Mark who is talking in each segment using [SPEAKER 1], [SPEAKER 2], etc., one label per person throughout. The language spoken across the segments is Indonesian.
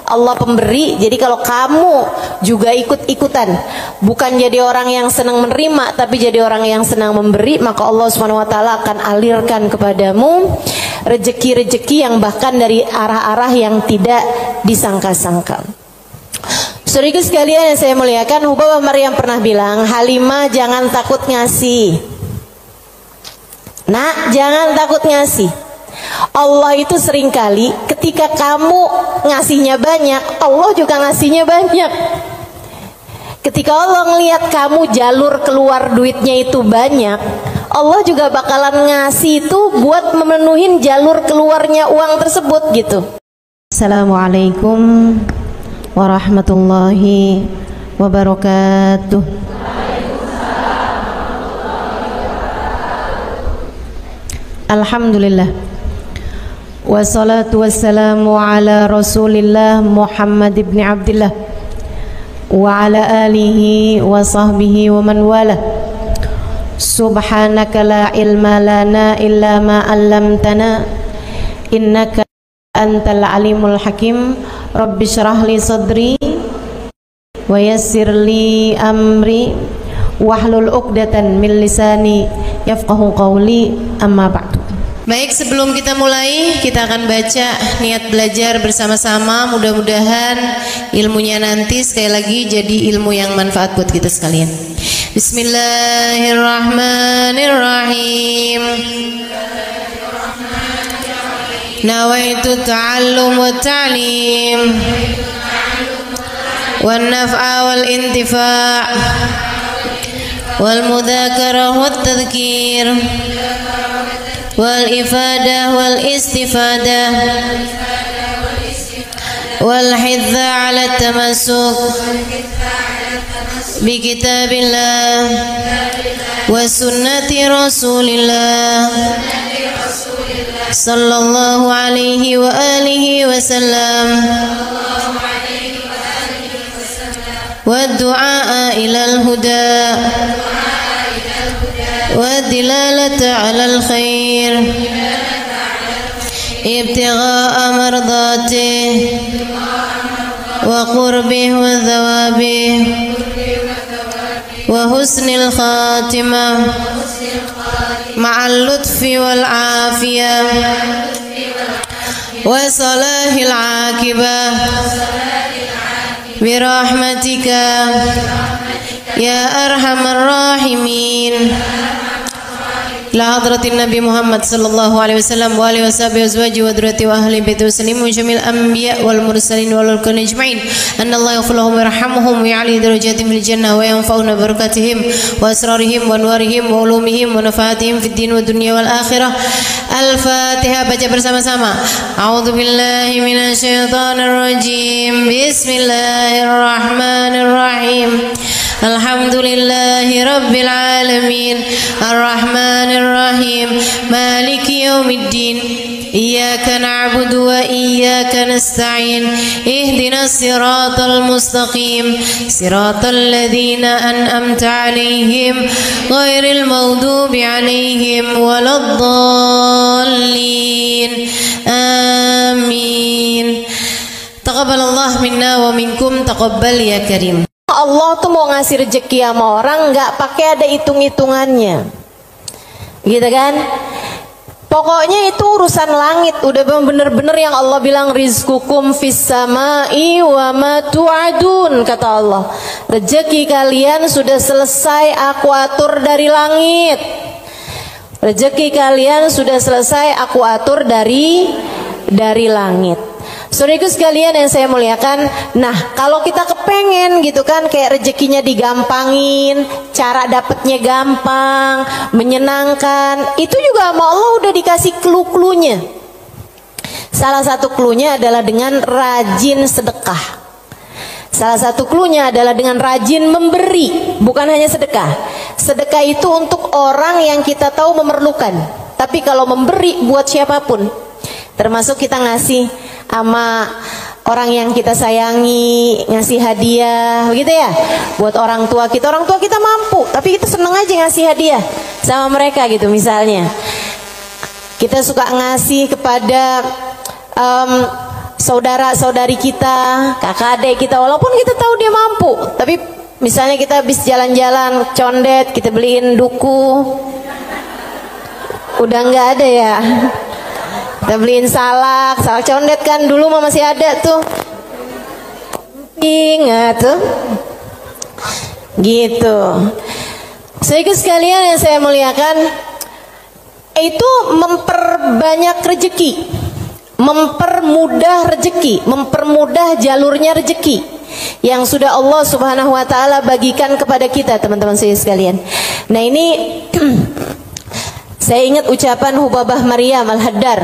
[SPEAKER 1] Allah pemberi. Jadi kalau kamu juga ikut-ikutan, bukan jadi orang yang senang menerima, tapi jadi orang yang senang memberi, maka Allah Subhanahu wa taala akan alirkan kepadamu rezeki-rezeki yang bahkan dari arah-arah yang tidak disangka-sangka. Saudara sekalian yang saya muliakan, Hubabah Maryam pernah bilang, Halimah jangan takut ngasih. Nak, jangan takut ngasih. Allah itu seringkali ketika kamu ngasihnya banyak, Allah juga ngasihnya banyak. Ketika Allah ngelihat kamu jalur keluar duitnya itu banyak, Allah juga bakalan ngasih itu buat memenuhin jalur keluarnya uang tersebut gitu. Assalamualaikum warahmatullahi wabarakatuh. Alhamdulillah, wassalatu wassalamu ala Rasulillah Muhammad ibn Abdillah wa ala alihi wa sahbihi wa man wala. Subhanaka la ilma lana illa ma 'allamtana innaka antal alimul hakim. Rabbi syrah li sadri wa yassir li amri wahlul 'uqdatan min lisani yafqahu qawli, amma ba'du. Baik, sebelum kita mulai, kita akan baca niat belajar bersama-sama. Mudah-mudahan ilmunya nanti sekali lagi jadi ilmu yang manfaat buat kita sekalian. Bismillahirrahmanirrahim. Nawaitu ta'allum wa ta'lim wan naf'a wal intifa' wal mudzakarah wat tadhkir wal ifadah wal istifadah wal hidza 'ala tamassuk bi kitabillah wa sunnati rasulillah sallallahu alaihi wa alihi wasallam wa du'a ilal huda wa dilalata 'alal khair ibtigha'a mardatih wa qurbih wa thawabih wa husnil khatimah ma'al lutfi wal afiyah wa salahil aqibah birahmatika ya arhamar rahimin. La hadratin Nabi Muhammad sallallahu alaihi wasallam wa alihi washabihi azwaji wa dzurriyyati wa ahli baiti wasallim jamil anbiya wal mursalin wal kulli ajma'in. Anna Allah yaghfir lahum wa yarhamhum wa ya'li darajatihim fil jannah wa yanfa'una barakatihim wa asrarihim wa anwarihim wa ulumihim wa nafaatihim fid din wa dunya wal akhirah. Al-Fatihah, baca bersama-sama. A'udzu billahi minasy syaithanir rajim. Bismillahirrahmanirrahim. Alhamdulillahi rabbil alamin. Ar-Rahmanir Rahim. Maliki yaumiddin. Iyyaka na'budu wa iyyaka nasta'in. Ihdinas siratal mustaqim. Siratal ladzina an'amta 'alaihim ghairil maghdubi 'alaihim waladdallin. Amin. Taqabbalallahu minna wa minkum, taqabbal ya karim. Allah tuh mau ngasih rezeki sama orang nggak pakai ada hitung-hitungannya, gitu kan? Pokoknya itu urusan langit, udah bener-bener yang Allah bilang rizqukum fis samai wa ma tu'adun, kata Allah. Rezeki kalian sudah selesai aku atur dari langit. Rezeki kalian sudah selesai aku atur dari langit. Saudaraku sekalian yang saya muliakan, nah kalau kita kepengen gitu kan kayak rezekinya digampangin, cara dapetnya gampang, menyenangkan, itu juga sama Allah udah dikasih clue-cluenya. Salah satu cluenya adalah dengan rajin sedekah. Salah satu cluenya adalah dengan rajin memberi, bukan hanya sedekah. Sedekah itu untuk orang yang kita tahu memerlukan, tapi kalau memberi buat siapapun, termasuk kita ngasih sama orang yang kita sayangi, ngasih hadiah, begitu ya. Buat orang tua kita mampu, tapi kita seneng aja ngasih hadiah sama mereka gitu. Misalnya kita suka ngasih kepada saudara-saudari kita, kakak adik kita, walaupun kita tahu dia mampu, tapi misalnya kita habis jalan-jalan condet, kita beliin duku, udah nggak ada ya, kita beliin salak condet kan, dulu mah masih ada tuh, ingat tuh, gitu. Saudara sekalian yang saya muliakan, itu memperbanyak rezeki, mempermudah rezeki, mempermudah jalurnya rezeki yang sudah Allah Subhanahu wa taala bagikan kepada kita, teman-teman saya sekalian. Nah, ini saya ingat ucapan Hubabah Maryam Al-Haddar,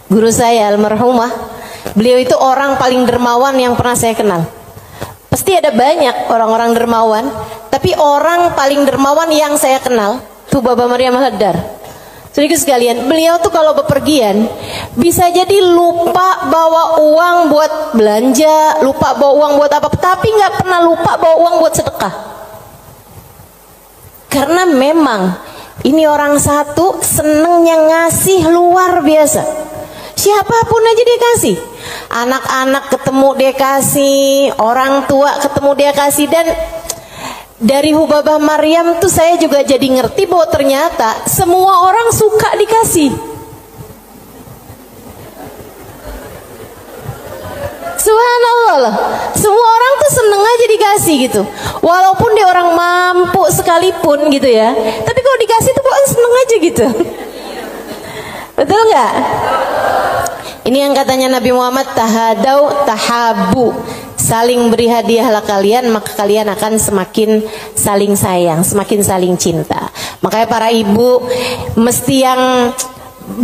[SPEAKER 1] guru saya almarhumah. Beliau itu orang paling dermawan yang pernah saya kenal. Pasti ada banyak orang-orang dermawan, tapi orang paling dermawan yang saya kenal Hubabah Maryam Al-Haddar. Saudara sekalian, beliau tuh kalau bepergian bisa jadi lupa bawa uang buat belanja, lupa bawa uang buat apa, tapi nggak pernah lupa bawa uang buat sedekah. Karena memang ini orang satu senengnya ngasih luar biasa. Siapapun aja dia kasih. Anak-anak ketemu dia kasih, orang tua ketemu dia kasih. Dan dari Hubabah Maryam tuh saya juga jadi ngerti bahwa ternyata semua orang suka dikasih. Subhanallah loh. Semua orang tuh seneng aja dikasih gitu. Walaupun dia orang mampu sekalipun gitu ya, tapi kalau dikasih tuh kok seneng aja gitu. Betul nggak? Ini yang katanya Nabi Muhammad, tahadau tahabu, saling beri hadiahlah kalian, maka kalian akan semakin saling sayang, semakin saling cinta. Makanya para ibu mesti yang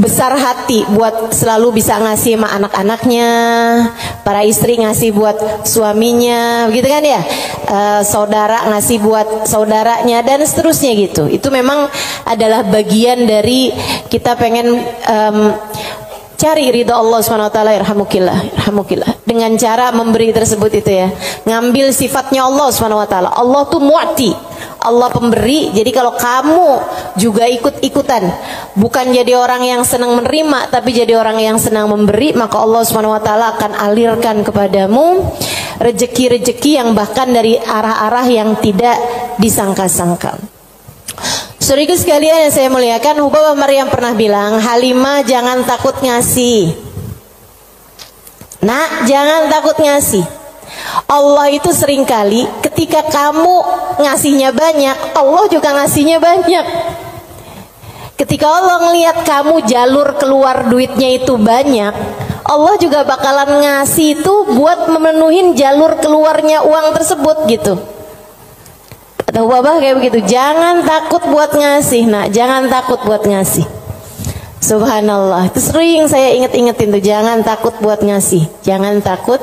[SPEAKER 1] besar hati buat selalu bisa ngasih sama anak-anaknya, para istri ngasih buat suaminya, begitu kan ya, saudara ngasih buat saudaranya dan seterusnya gitu. Itu memang adalah bagian dari kita pengen cari ridha Allah SWT. Irhamukillah dengan cara memberi tersebut itu ya, ngambil sifatnya Allah SWT. Allah tuh mu'ti, Allah pemberi. Jadi kalau kamu juga ikut-ikutan, bukan jadi orang yang senang menerima, tapi jadi orang yang senang memberi, maka Allah SWT akan alirkan kepadamu rezeki-rezeki yang bahkan dari arah-arah yang tidak disangka-sangka. Saudara sekalian yang saya muliakan, Hubabah Maryam pernah bilang, Halimah jangan takut ngasih. Nak, jangan takut ngasih. Allah itu seringkali ketika kamu ngasihnya banyak, Allah juga ngasihnya banyak. Ketika Allah ngelihat kamu jalur keluar duitnya itu banyak, Allah juga bakalan ngasih itu buat memenuhin jalur keluarnya uang tersebut gitu. Kata Hubabah kayak begitu, jangan takut buat ngasih, nak, jangan takut buat ngasih. Subhanallah, itu sering saya inget-ingetin tuh, jangan takut buat ngasih, jangan takut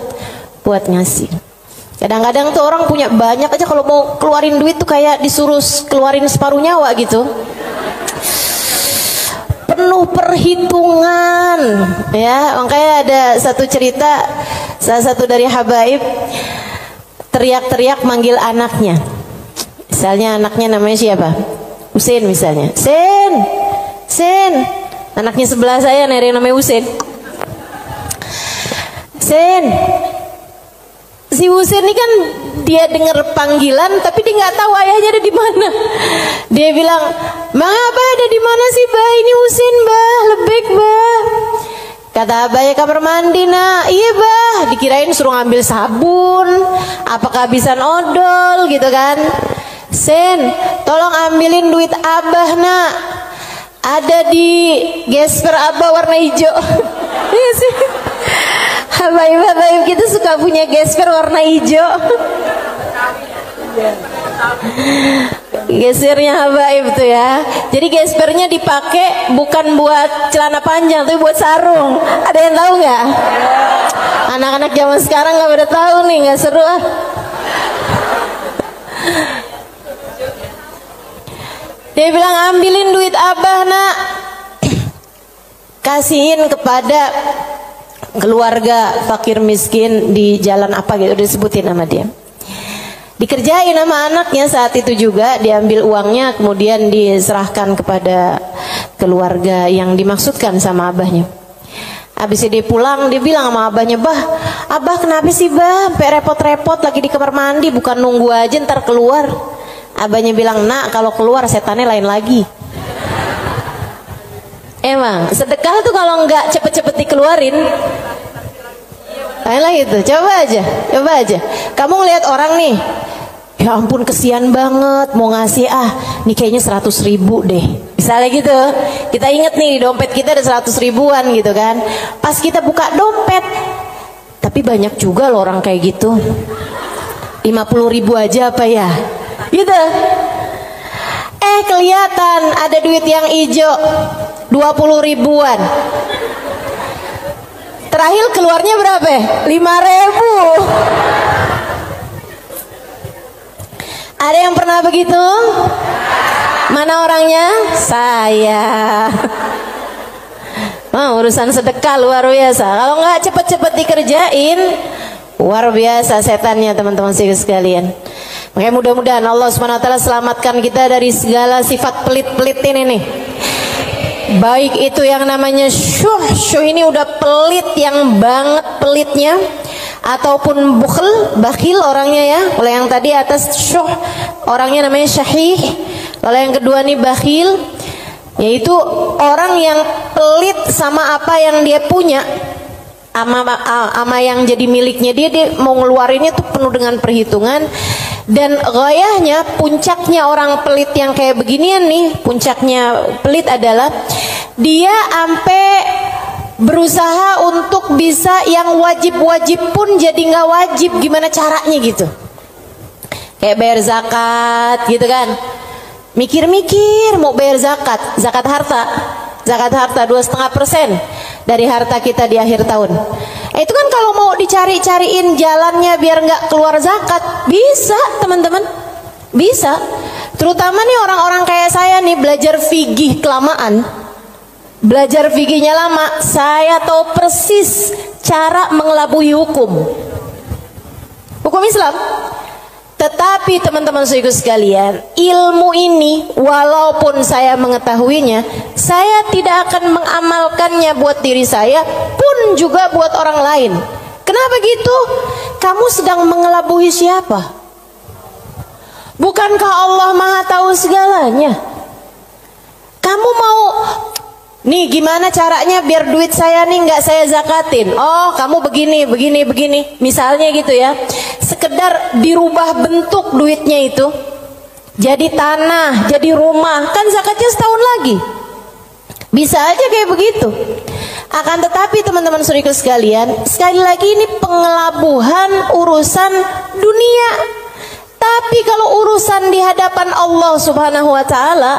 [SPEAKER 1] buat ngasih. Kadang-kadang tuh orang punya banyak aja, kalau mau keluarin duit tuh kayak disuruh keluarin separuh nyawa gitu, penuh perhitungan ya. Makanya ada satu cerita, salah satu dari habaib teriak-teriak manggil anaknya. Misalnya anaknya namanya siapa? Husein misalnya. Sen, Sen. Anaknya sebelah saya ada yang namanya Husein. Sen. Si Husein ini kan dia dengar panggilan tapi dia nggak tahu ayahnya ada di mana. Dia bilang, "Bang, Abah ada di mana sih, Bah? Ini Husein, Bah. Lebek, Bah." Kata Abah, ya kamar mandi, nak. Iya, Bah. Dikirain suruh ngambil sabun, apa kehabisan odol gitu kan. Sen, tolong ambilin duit Abah, nak. Ada di gesper Abah warna hijau. Iya sih. Habaib-habaib kita suka punya gesper warna hijau. Gespernya habaib tuh ya. Jadi gespernya dipakai bukan buat celana panjang, tapi buat sarung. Ada yang tahu nggak? Anak-anak zaman sekarang nggak pada tahu nih, nggak seru ah. Dia bilang, ambilin duit Abah, nak. Kasihin kepada keluarga fakir miskin di jalan apa gitu, disebutin nama dia. Dikerjain sama anaknya saat itu juga, diambil uangnya kemudian diserahkan kepada keluarga yang dimaksudkan sama abahnya. Habis dia pulang, dia bilang sama abahnya, "Bah, abah kenapa sih bah, sampai repot-repot lagi di kamar mandi, bukan nunggu aja ntar keluar." Abahnya bilang, "Nak, kalau keluar setannya lain lagi." Emang sedekah tuh kalau nggak cepet-cepet dikeluarin, lain lagi tuh. Coba aja. Kamu ngeliat orang nih, ya ampun kesian banget, mau ngasih nih kayaknya 100.000 deh, misalnya gitu. Kita inget nih dompet kita ada 100 ribuan gitu kan. Pas kita buka dompet, tapi banyak juga loh orang kayak gitu, 50.000 aja apa ya gitu. Kelihatan ada duit yang hijau 20 ribuan, terakhir keluarnya berapa? 5.000. Ada yang pernah begitu? Mana orangnya? Saya. Urusan sedekah luar biasa. Kalau nggak cepet-cepet dikerjain, luar biasa setannya teman-teman sekalian. Makanya mudah-mudahan Allah SWT selamatkan kita dari segala sifat pelit-pelit ini nih. Baik itu yang namanya syuh ini udah pelit yang banget pelitnya, ataupun bakhil orangnya ya. Kalau yang tadi atas syuh orangnya namanya syahih. Kalau yang kedua nih bakhil, yaitu orang yang pelit sama apa yang dia punya, ama yang jadi miliknya dia mau ngeluarinnya tuh penuh dengan perhitungan. Dan gayahnya, puncaknya orang pelit yang kayak beginian nih, puncaknya pelit adalah dia ampe berusaha untuk bisa yang wajib-wajib pun jadi nggak wajib. Gimana caranya gitu? Kayak bayar zakat gitu kan, mikir-mikir mau bayar zakat harta 2,5% dari harta kita di akhir tahun. Itu kan kalau mau dicari-cariin jalannya biar nggak keluar zakat, bisa teman-teman, bisa. Terutama nih orang-orang kayak saya nih, belajar fikih kelamaan, belajar fikihnya lama, saya tahu persis cara mengelabui hukum Islam. Tetapi teman-teman sekalian, ilmu ini walaupun saya mengetahuinya, saya tidak akan mengamalkannya buat diri saya pun juga buat orang lain. Kenapa gitu? Kamu sedang mengelabui siapa? Bukankah Allah Maha tahu segalanya? Kamu mau nih gimana caranya biar duit saya nih nggak saya zakatin? Oh, kamu begini, misalnya gitu ya. Sekedar dirubah bentuk duitnya itu, jadi tanah, jadi rumah, kan zakatnya setahun lagi. Bisa aja kayak begitu. Akan tetapi teman-teman saudaraku sekalian, sekali lagi ini pengelabuhan urusan dunia. Tapi kalau urusan di hadapan Allah Subhanahu wa Ta'ala,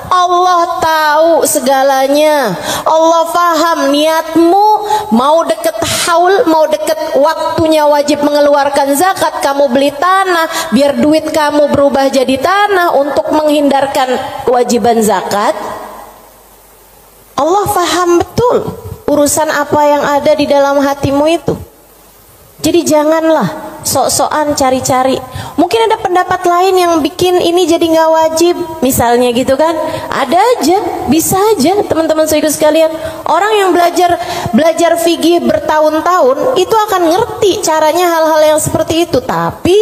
[SPEAKER 1] Allah tahu segalanya. Allah paham niatmu, mau deket haul, mau deket waktunya wajib mengeluarkan zakat, kamu beli tanah biar duit kamu berubah jadi tanah untuk menghindarkan kewajiban zakat. Allah paham betul urusan apa yang ada di dalam hatimu itu. Jadi janganlah sok-sokan cari-cari. Mungkin ada pendapat lain yang bikin ini jadi nggak wajib, misalnya gitu kan. Ada aja, bisa aja teman-teman saudara sekalian. Orang yang belajar fikih bertahun-tahun itu akan ngerti caranya hal-hal yang seperti itu. Tapi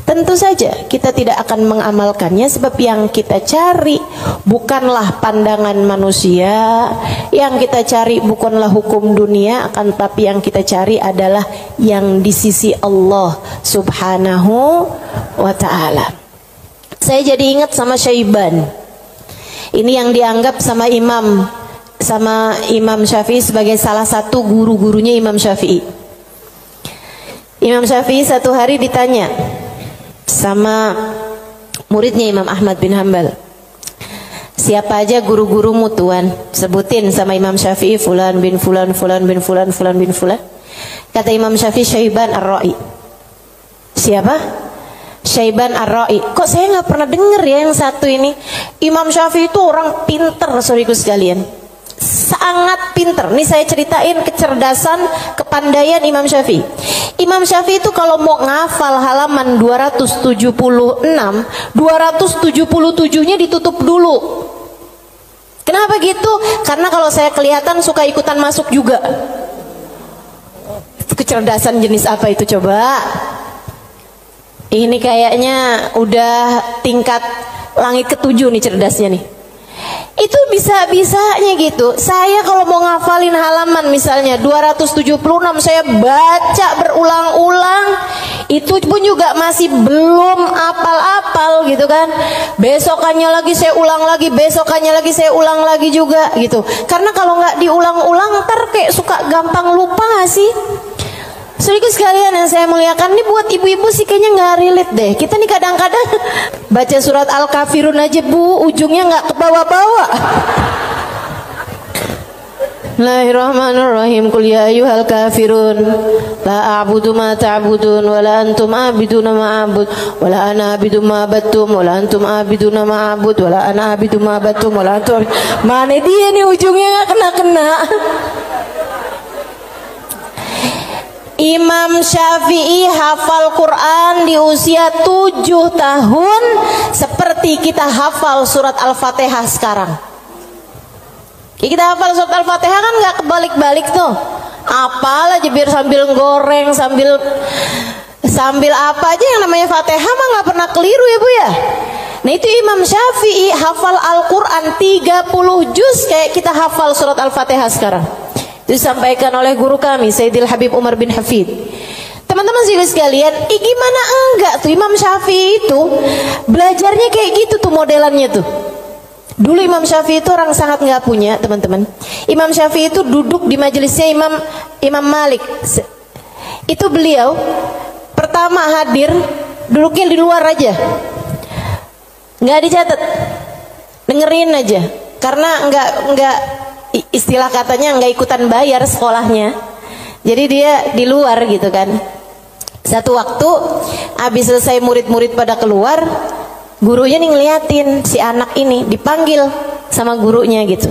[SPEAKER 1] tentu saja kita tidak akan mengamalkannya, sebab yang kita cari bukanlah pandangan manusia, yang kita cari bukanlah hukum dunia, akan tetapi yang kita cari adalah yang di sisi Allah Subhanahu wa Ta'ala. Saya jadi ingat sama Syaiban. Ini yang dianggap sama Imam Syafi'i sebagai salah satu guru-gurunya Imam Syafi'i. Imam Syafi'i satu hari ditanya sama muridnya Imam Ahmad bin Hanbal, siapa aja guru-gurumu tuan? Sebutin sama Imam Syafi'i, fulan bin fulan, fulan bin fulan, fulan bin fulan. Kata Imam Syafi'i, Syaiban Ar-Ra'i. Siapa? Syaiban Ar-Ra'i. Kok saya nggak pernah dengar ya yang satu ini? Imam Syafi'i itu orang pinter, saudaraku sekalian, sangat pinter. Nih saya ceritain kecerdasan, kepandaian Imam Syafi'i. Imam Syafi'i itu kalau mau ngafal halaman 276, 277-nya ditutup dulu. Kenapa gitu? Karena kalau saya kelihatan suka ikutan masuk juga. Kecerdasan jenis apa itu coba? Ini kayaknya udah tingkat langit ke-7 nih cerdasnya nih. Itu bisa-bisanya gitu. Saya kalau mau ngafalin halaman misalnya 276, saya baca berulang-ulang, itu pun juga masih belum apal-apal gitu kan. Besokannya lagi saya ulang lagi, besokannya lagi saya ulang lagi juga gitu. Karena kalau nggak diulang-ulang ntar kayak suka gampang lupa nggak sih? Saudaraku sekalian yang saya muliakan, ini buat ibu-ibu sih kayaknya nggak relate deh. Kita nih kadang-kadang baca surat Al-Kafirun aja bu, ujungnya nggak ke bawah-bawah. Bismillahirrahmanirrahim. Qul ya ayyuhal kafirun la a'budu ma ta'budun wa la antum a'biduna ma a'bud wa la ana a'budu ma battum wa la antum a'biduna ma a'bud wa la ana a'budu ma battum wa la antum. Mana dia nih ujungnya nggak kena-kena. Imam Syafi'i hafal Quran di usia 7 tahun seperti kita hafal surat Al-Fatihah sekarang. Kita hafal surat Al-Fatihah kan nggak kebalik-balik tuh. Apal aja biar sambil goreng, sambil apa aja yang namanya Fatihah mah nggak pernah keliru ya bu ya. Nah itu Imam Syafi'i hafal Al-Quran 30 juz kayak kita hafal surat Al-Fatihah sekarang. Disampaikan oleh guru kami Sayyidil Habib Umar bin Hafid. Teman-teman sekalian, gimana enggak tuh Imam Syafi'i itu belajarnya kayak gitu tuh modelannya tuh. Dulu Imam Syafi'i itu orang sangat nggak punya teman-teman. Imam Syafi'i itu duduk di majelisnya Imam Malik. Itu beliau pertama hadir duduknya di luar aja, nggak dicatat, dengerin aja. Karena nggak istilah katanya nggak ikutan bayar sekolahnya, jadi dia di luar gitu kan. Satu waktu habis selesai murid-murid pada keluar, gurunya nih ngeliatin si anak ini dipanggil sama gurunya gitu.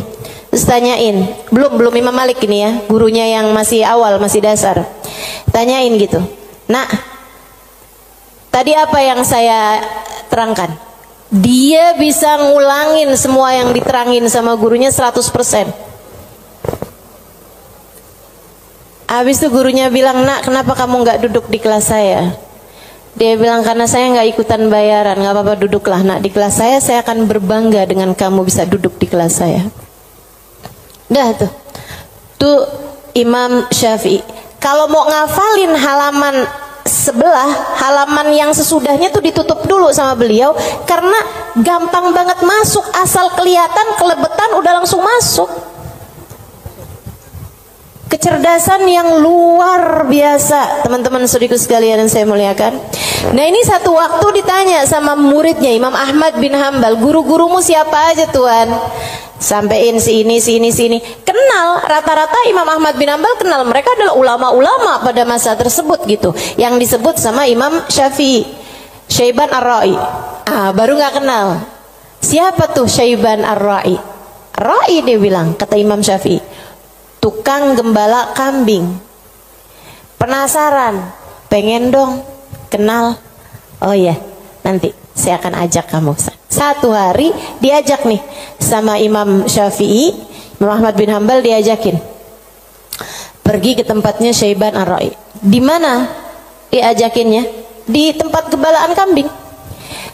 [SPEAKER 1] Terus tanyain, belum Imam Malik ini ya, gurunya yang masih awal, masih dasar. Tanyain gitu, "Nak, tadi apa yang saya terangkan?" Dia bisa ngulangin semua yang diterangin sama gurunya 100%. Habis itu gurunya bilang, "Nak, kenapa kamu nggak duduk di kelas saya?" Dia bilang, "Karena saya nggak ikutan bayaran." "Nggak apa-apa, duduklah nak di kelas saya akan berbangga dengan kamu bisa duduk di kelas saya." Dah tuh Imam Syafi'i. Kalau mau ngafalin halaman sebelah, halaman yang sesudahnya tuh ditutup dulu sama beliau, karena gampang banget masuk, asal kelihatan kelebetan udah langsung masuk. Kecerdasan yang luar biasa teman-teman saudaraku sekalian yang saya muliakan. Nah ini satu waktu ditanya sama muridnya Imam Ahmad bin Hambal, "Guru-gurumu siapa aja tuan?" Sampein si ini. Kenal, rata-rata Imam Ahmad bin Hambal kenal, mereka adalah ulama-ulama pada masa tersebut gitu, yang disebut sama Imam Syafi'i, Syaiban Ar-Ra'i. Baru nggak kenal. Siapa tuh Syaiban Ar-Ra'i? Ra'i dia bilang, kata Imam Syafi'i, tukang gembala kambing. Penasaran, pengen dong kenal. Oh iya, nanti saya akan ajak kamu. Satu hari diajak nih sama Imam Syafi'i, Imam Ahmad bin Hambal diajakin pergi ke tempatnya Syaiban Ar-Ra'i. Di mana diajakinnya? Di tempat gembalaan kambing.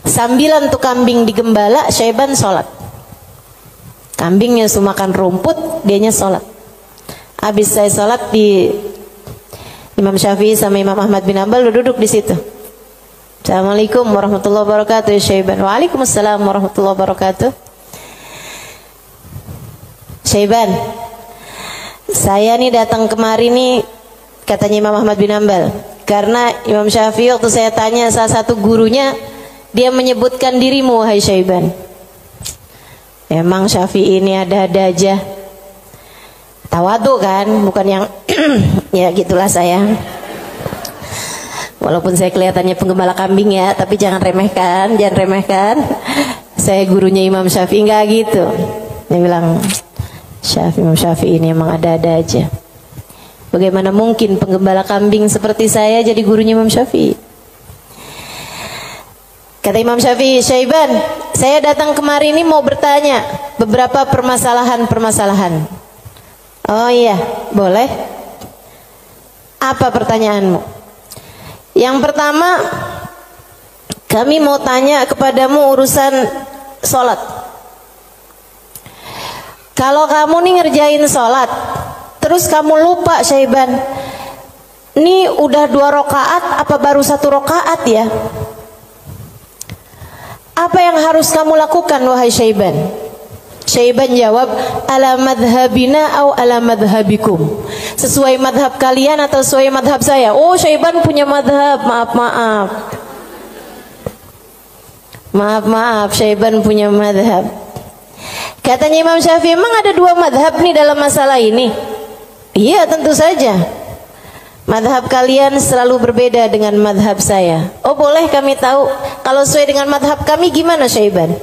[SPEAKER 1] Sambilan tuh kambing digembala, Syaiban sholat. Kambingnya suruh makan rumput, dianya sholat. Habis saya sholat, di Imam Syafi'i sama Imam Ahmad bin Hambal duduk di situ. Assalamualaikum warahmatullahi wabarakatuh ya Syaiban. Waalaikumsalam warahmatullahi wabarakatuh. Syaiban, saya nih datang kemari nih, katanya Imam Ahmad bin Hambal, karena Imam Syafi'i waktu saya tanya salah satu gurunya, dia menyebutkan dirimu wahai Syaiban. Emang Syafi'i ini ada-ada aja. Tawadu kan, bukan yang ya gitulah saya. Walaupun saya kelihatannya penggembala kambing ya, tapi jangan remehkan. Saya gurunya Imam Syafi'i, enggak gitu. Dia bilang, Imam Syafi'i ini emang ada-ada aja. Bagaimana mungkin penggembala kambing seperti saya jadi gurunya Imam Syafi'i? Kata Imam Syafi'i, Syaiban, saya datang kemari ini mau bertanya, beberapa permasalahan. Oh iya, boleh. Apa pertanyaanmu? Yang pertama, kami mau tanya kepadamu urusan sholat. Kalau kamu nih ngerjain sholat, terus kamu lupa Syaiban, ini udah 2 rakaat apa baru 1 rakaat ya? Apa yang harus kamu lakukan wahai Syaiban? Syaiban jawab, ala madhabina au ala madhabikum. Sesuai madhab kalian atau sesuai madhab saya? Oh, Syaiban punya madhab, maaf, Syaiban punya madhab. Katanya Imam Syafi'i, emang ada 2 madhab nih dalam masalah ini? Iya, tentu saja. Madhab kalian selalu berbeda dengan madhab saya. Oh, boleh kami tahu kalau sesuai dengan madhab kami gimana Syaiban?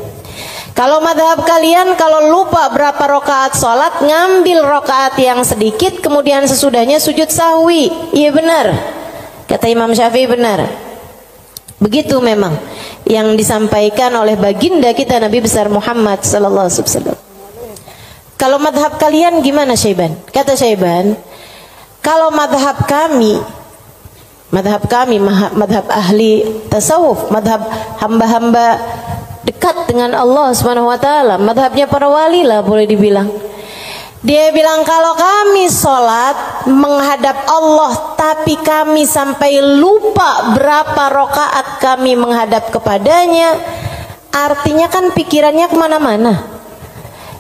[SPEAKER 1] Kalau madhab kalian, kalau lupa berapa rakaat sholat, ngambil rakaat yang sedikit, kemudian sesudahnya sujud sahwi. Iya benar, kata Imam Syafi'i, benar. Begitu memang yang disampaikan oleh baginda kita Nabi besar Muhammad sallallahu alaihi wasallam. Kalau madhab kalian gimana Syaiban? Kata Syaiban, kalau madhab kami, madhab ahli tasawuf, madhab hamba-hamba dekat dengan Allah Subhanahu wa taala, madhabnya para wali lah boleh dibilang. Dia bilang kalau kami sholat menghadap Allah tapi kami sampai lupa berapa rakaat kami menghadap kepadanya, artinya kan pikirannya kemana-mana.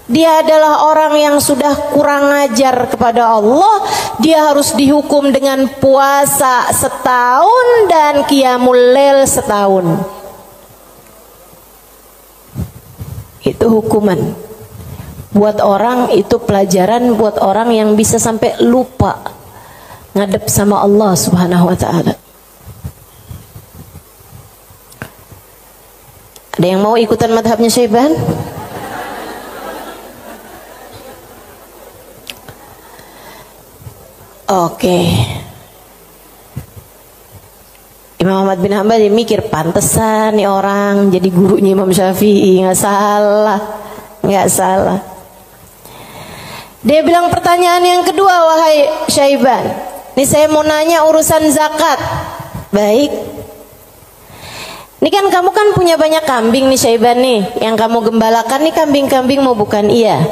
[SPEAKER 1] Dia adalah orang yang sudah kurang ajar kepada Allah. Dia harus dihukum dengan puasa setahun dan qiyamul lail setahun. Itu hukuman buat orang, itu pelajaran buat orang yang bisa sampai lupa ngadep sama Allah Subhanahu wa ta'ala. Ada yang mau ikutan madhabnya Syaiban? Oke. Imam Ahmad bin Hanbal mikir, pantesan nih orang jadi gurunya Imam Syafi'i. Nggak salah. Dia bilang pertanyaan yang kedua, wahai Syaiban, ini saya mau nanya urusan zakat. Baik. Ini kan kamu kan punya banyak kambing nih Syaiban nih. Yang kamu gembalakan nih kambing-kambing mau bukan? Iya,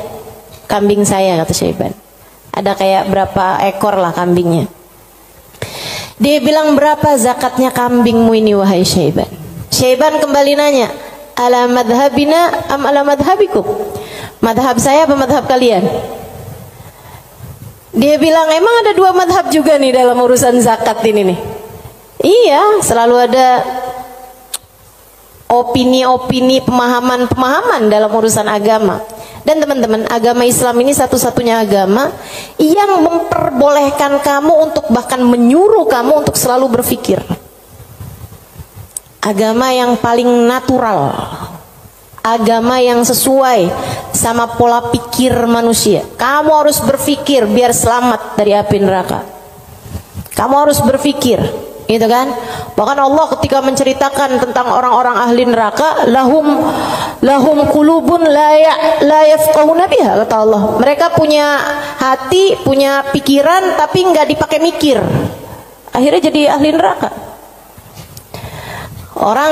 [SPEAKER 1] kambing saya, kata Syaiban. Ada kayak berapa ekor lah kambingnya. Dia bilang, berapa zakatnya kambingmu ini wahai Syaiban? Syaiban kembali nanya, ala madhabina am ala madhabikum? Madhab saya apa madhab kalian? Dia bilang, emang ada 2 madhab juga nih dalam urusan zakat ini nih? Iya, selalu ada opini-opini, pemahaman-pemahaman dalam urusan agama. Dan teman-teman, agama Islam ini satu-satunya agama yang memperbolehkan kamu untuk, bahkan menyuruh kamu untuk selalu berpikir. Agama yang paling natural, agama yang sesuai sama pola pikir manusia. Kamu harus berpikir biar selamat dari api neraka. Kamu harus berpikir, gitu kan? Bahkan Allah ketika menceritakan tentang orang-orang ahli neraka, lahum qulubun la yafqahuna biha, kata Allah. Mereka punya hati, punya pikiran tapi nggak dipakai mikir. Akhirnya jadi ahli neraka. Orang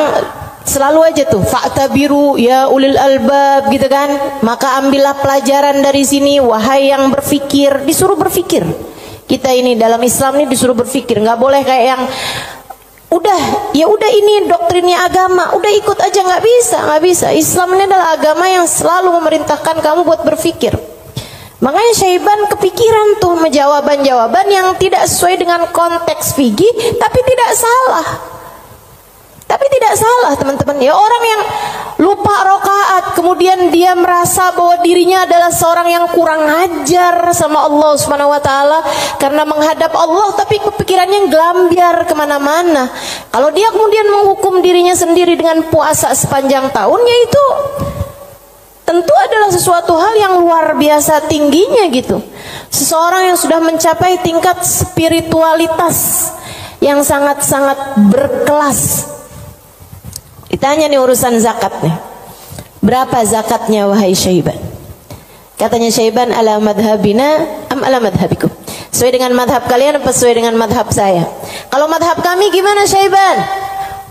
[SPEAKER 1] selalu aja tuh fa'tabiru ya ulil albab, gitu kan? Maka ambillah pelajaran dari sini wahai yang berpikir. Disuruh berpikir. Kita ini dalam Islam ini disuruh berpikir. Nggak boleh kayak yang udah ini doktrinnya agama, udah ikut aja. Nggak bisa. Islam ini adalah agama yang selalu memerintahkan kamu buat berpikir. Makanya Syaiban kepikiran tuh jawaban-jawaban yang tidak sesuai dengan konteks fikih, tapi tidak salah. Teman-teman. Ya, orang yang lupa rakaat kemudian dia merasa bahwa dirinya adalah seorang yang kurang ajar sama Allah Subhanahu wa taala karena menghadap Allah, tapi kepikirannya gelambiar kemana-mana. Kalau dia kemudian menghukum dirinya sendiri dengan puasa sepanjang tahunnya, itu tentu adalah sesuatu hal yang luar biasa tingginya gitu. Seseorang yang sudah mencapai tingkat spiritualitas yang sangat-sangat berkelas. Ditanya nih urusan zakat nih, berapa zakatnya wahai Syaiban? Katanya Syaiban, ala madhabina am ala madhabikum? Sesuai dengan madhab kalian apa sesuai dengan madhab saya? Kalau madhab kami gimana Syaiban?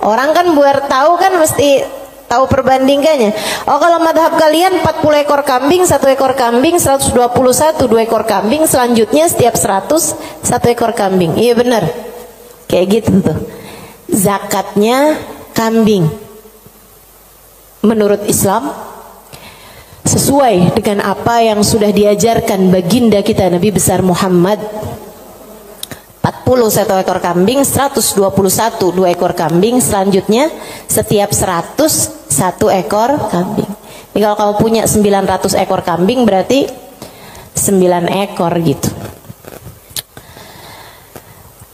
[SPEAKER 1] Orang kan biar tahu kan mesti tahu perbandingannya. Oh kalau madhab kalian 40 ekor kambing, 1 ekor kambing, 121 2 ekor kambing, selanjutnya setiap 100 1 ekor kambing. Iya benar. Kayak gitu tuh. Zakatnya kambing menurut Islam sesuai dengan apa yang sudah diajarkan baginda kita Nabi besar Muhammad. 40 1 ekor kambing, 121 2 ekor kambing, selanjutnya setiap 100 1 ekor kambing. Jadi kalau kamu punya 900 ekor kambing berarti 9 ekor gitu.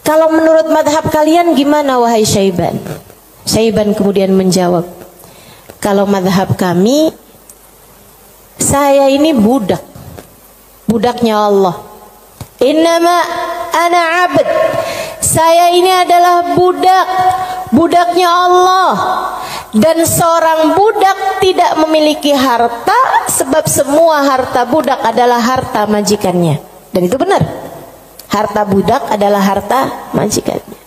[SPEAKER 1] Kalau menurut madhab kalian gimana wahai Syaiban? Syaiban kemudian menjawab, kalau madhab kami, saya ini budak, budaknya Allah. Innama ana abd, saya ini adalah budak, budaknya Allah. Dan seorang budak tidak memiliki harta, sebab semua harta budak adalah harta majikannya. Dan itu benar, harta budak adalah harta majikannya.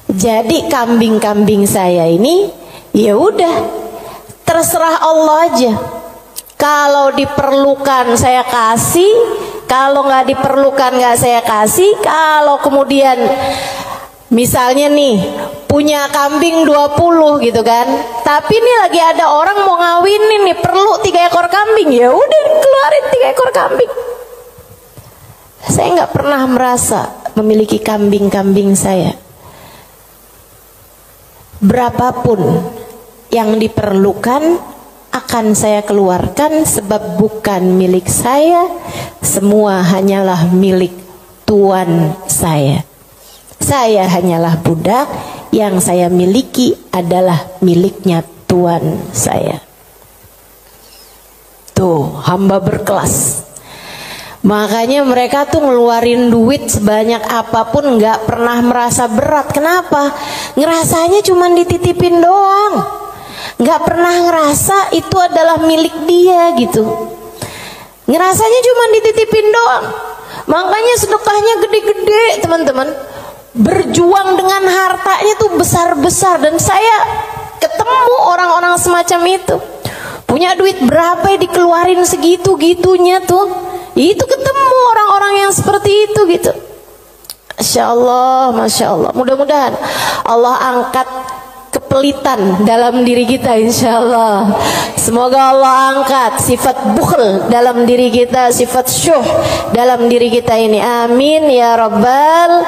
[SPEAKER 1] Jadi kambing-kambing saya ini ya udah terserah Allah aja. Kalau diperlukan saya kasih, kalau nggak diperlukan nggak saya kasih. Kalau kemudian misalnya nih punya kambing 20 gitu kan, tapi nih lagi ada orang mau ngawinin nih, perlu 3 ekor kambing, ya udah keluarin 3 ekor kambing. Saya nggak pernah merasa memiliki kambing-kambing saya. Berapapun yang diperlukan akan saya keluarkan, sebab bukan milik saya, semua hanyalah milik Tuan saya. Saya hanyalah budak, yang saya miliki adalah miliknya Tuan saya. Tuh, hamba berkelas. Makanya mereka tuh ngeluarin duit sebanyak apapun nggak pernah merasa berat. Kenapa? Ngerasanya cuma dititipin doang, nggak pernah ngerasa itu adalah milik dia gitu. Ngerasanya cuma dititipin doang. Makanya sedekahnya gede-gede teman-teman. Berjuang dengan hartanya tuh besar-besar. Dan saya ketemu orang-orang semacam itu. Punya duit berapa ya dikeluarin segitu-gitunya tuh. Itu ketemu orang-orang yang seperti itu gitu. Masya Allah, Masya Allah. Mudah-mudahan Allah angkat kepelitan dalam diri kita, insya Allah. Semoga Allah angkat sifat bukhl dalam diri kita, sifat syuh dalam diri kita ini. Amin ya rabbal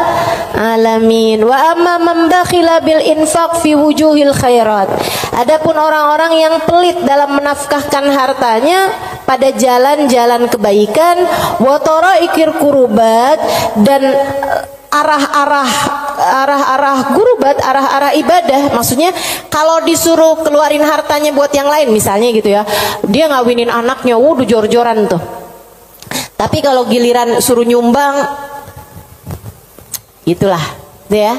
[SPEAKER 1] alamin. Wa amma man bakhila bil infaq fi wujuhil khairat. Adapun orang-orang yang pelit dalam menafkahkan hartanya pada jalan-jalan kebaikan, wa taraikir kurubat, dan arah-arah gurubat, arah-arah ibadah. Maksudnya kalau disuruh keluarin hartanya buat yang lain misalnya gitu ya, dia ngawinin anaknya, udah jor-joran tuh. Tapi kalau giliran suruh nyumbang, itulah ya,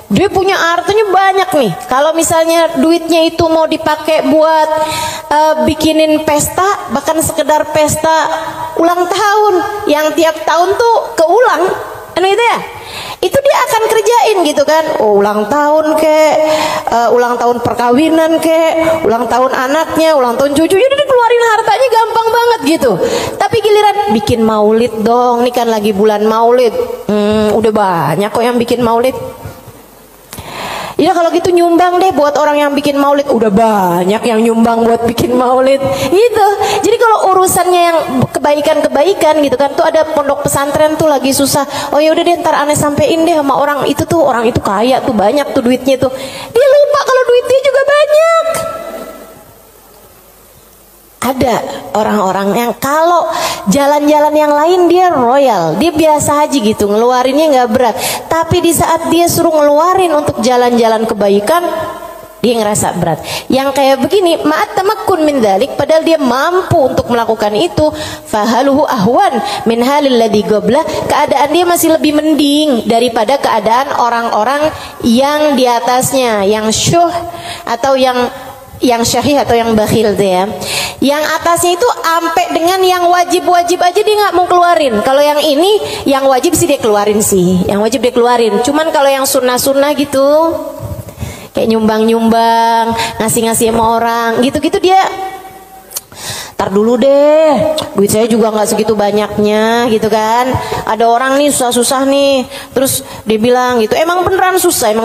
[SPEAKER 1] dia punya hartanya banyak nih. Kalau misalnya duitnya itu mau dipakai buat bikinin pesta, bahkan sekedar pesta ulang tahun yang tiap tahun tuh keulang, kan itu ya, itu dia akan kerjain gitu kan. Oh, ulang tahun kek, ulang tahun perkawinan kek, ulang tahun anaknya, ulang tahun cucunya, dia keluarin hartanya gampang banget gitu. Tapi giliran bikin maulid dong, ini kan lagi bulan maulid, udah banyak kok yang bikin maulid. Ya kalau gitu nyumbang deh buat orang yang bikin maulid, udah banyak yang nyumbang buat bikin maulid gitu. Jadi kalau urusannya yang kebaikan-kebaikan gitu kan, tuh ada pondok pesantren tuh lagi susah, oh ya udah deh ntar aneh sampein deh sama orang itu tuh, orang itu kaya tuh, banyak tuh duitnya tuh. Dia lupa kalau duitnya juga banyak. Ada orang-orang yang kalau jalan-jalan yang lain dia royal, dia biasa aja gitu, ngeluarinnya nggak berat. Tapi di saat dia suruh ngeluarin untuk jalan-jalan kebaikan, dia ngerasa berat. Yang kayak begini, ma'at tamakkun min dzalik, padahal dia mampu untuk melakukan itu, fahaluhu ahwan min halil ladzi qabla, keadaan dia masih lebih mending daripada keadaan orang-orang yang di atasnya, yang syuh atau yang yang syahih atau yang bakhil tuh ya. Yang atasnya itu sampai dengan yang wajib-wajib aja dia nggak mau keluarin. Kalau yang ini yang wajib sih dia keluarin sih. Yang wajib dia keluarin. Cuman kalau yang sunnah-sunnah gitu, kayak nyumbang-nyumbang, ngasih-ngasih sama orang, gitu-gitu dia tar dulu deh, duit saya juga nggak segitu banyaknya gitu kan. Ada orang nih susah-susah nih, terus dia bilang gitu, emang beneran susah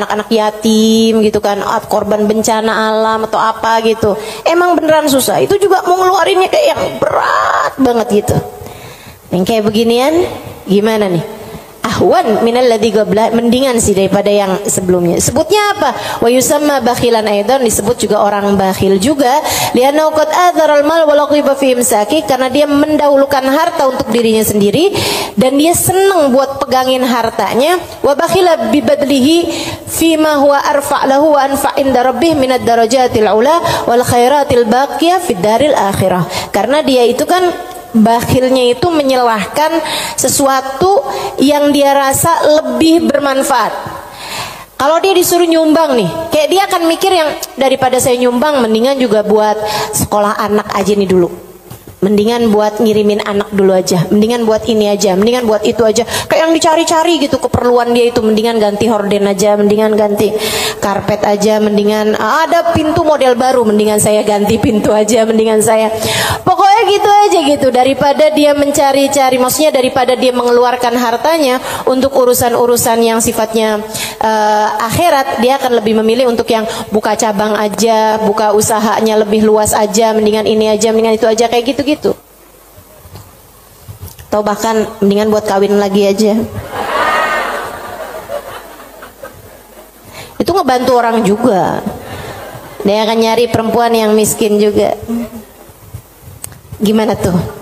[SPEAKER 1] anak-anak yatim gitu kan, korban bencana alam atau apa gitu, emang beneran susah. Itu juga mau ngeluarinnya kayak yang berat banget gitu. Yang kayak beginian gimana nih? Ahwan minal ladzi qabla, mendingan sih daripada yang sebelumnya. Sebutnya apa? Wa yusamma bakhilan aidan, disebut juga orang bakhil juga. Li'annahu qad adharal mal wa laqiba fi imsaki, karena dia mendahulukan harta untuk dirinya sendiri dan dia senang buat pegangin hartanya. Wa bakhila bi badlihi fi ma huwa arfa' lahu wa anfa' inda rabbih minad darajatil ula wal khairatil baqiyah fid daril akhirah. Karena dia itu kan bakhilnya itu menyalahkan sesuatu yang dia rasa lebih bermanfaat. Kalau dia disuruh nyumbang nih, kayak dia akan mikir yang daripada saya nyumbang, mendingan juga buat sekolah anak aja nih dulu. Mendingan buat ngirimin anak dulu aja, mendingan buat ini aja, mendingan buat itu aja. Kayak yang dicari-cari gitu keperluan dia itu, mendingan ganti horden aja, mendingan ganti karpet aja, mendingan ada pintu model baru, mendingan saya ganti pintu aja, mendingan saya. Pokoknya gitu aja gitu, daripada dia mencari-cari, maksudnya daripada dia mengeluarkan hartanya untuk urusan-urusan yang sifatnya akhirat, dia akan lebih memilih untuk yang buka cabang aja, buka usahanya lebih luas aja, mendingan ini aja, mendingan itu aja, kayak gitu. Atau bahkan mendingan buat kawin lagi aja. Itu ngebantu orang juga. Dia akan nyari perempuan yang miskin juga. Gimana tuh?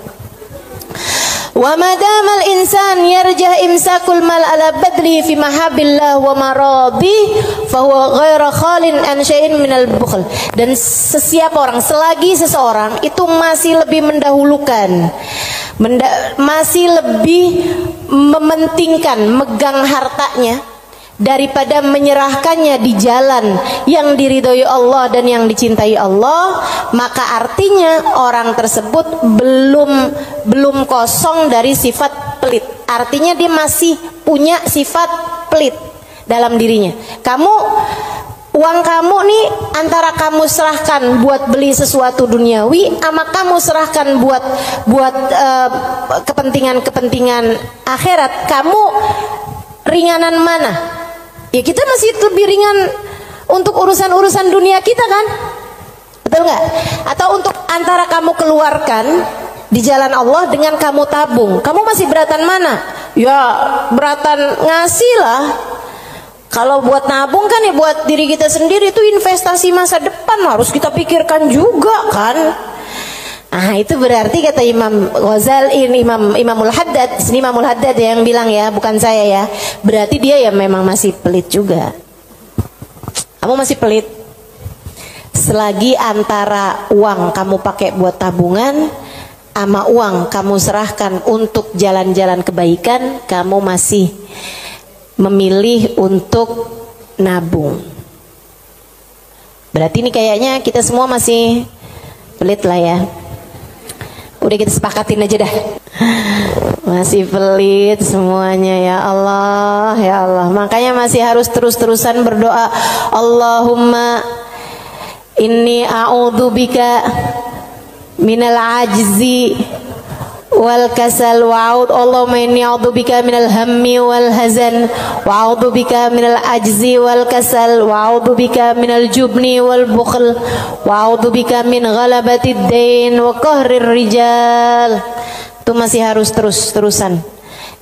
[SPEAKER 1] Wa madamal insan yarjah imsakul mal ala badli fi mahabillah wa maradi fa huwa ghairu khalin an syai'in minal bukhl. Dan sesiapa orang, selagi seseorang itu masih lebih mendahulukan, masih lebih mementingkan megang hartanya daripada menyerahkannya di jalan yang diridhoi Allah dan yang dicintai Allah, maka artinya orang tersebut belum kosong dari sifat pelit. Artinya dia masih punya sifat pelit dalam dirinya. Uang kamu nih antara kamu serahkan buat beli sesuatu duniawi, sama kamu serahkan buat kepentingan akhirat, kamu ringanan mana? Ya kita masih lebih ringan untuk urusan-urusan dunia kita kan, betul nggak? Atau untuk antara kamu keluarkan di jalan Allah dengan kamu tabung, kamu masih beratan mana? Ya beratan ngasih lah. Kalau buat nabung kan ya buat diri kita sendiri, itu investasi masa depan, harus kita pikirkan juga kan. Ah itu berarti kata Imam Ghazali, Imamul Haddad, Imamul Haddad yang bilang ya, bukan saya ya. Berarti dia ya memang masih pelit juga. Kamu masih pelit. Selagi antara uang kamu pakai buat tabungan sama uang kamu serahkan untuk jalan-jalan kebaikan, kamu masih memilih untuk nabung. Berarti ini kayaknya kita semua masih pelit lah ya. Udah kita sepakatin aja dah. Masih pelit semuanya, ya Allah, ya Allah. Makanya masih harus terus-terusan berdoa. Allahumma inni a'udzubika minal ajzi wal kasal wa'ud. Allahumma inni a'udzubika minal hammi wal hazan wa a'udzubika minal ajzi wal kasal wa a'udzubika minal jubni wal bukhl wa a'udzubika min ghalabatid dain wa qahrir rijal. Itu masih harus terus-terusan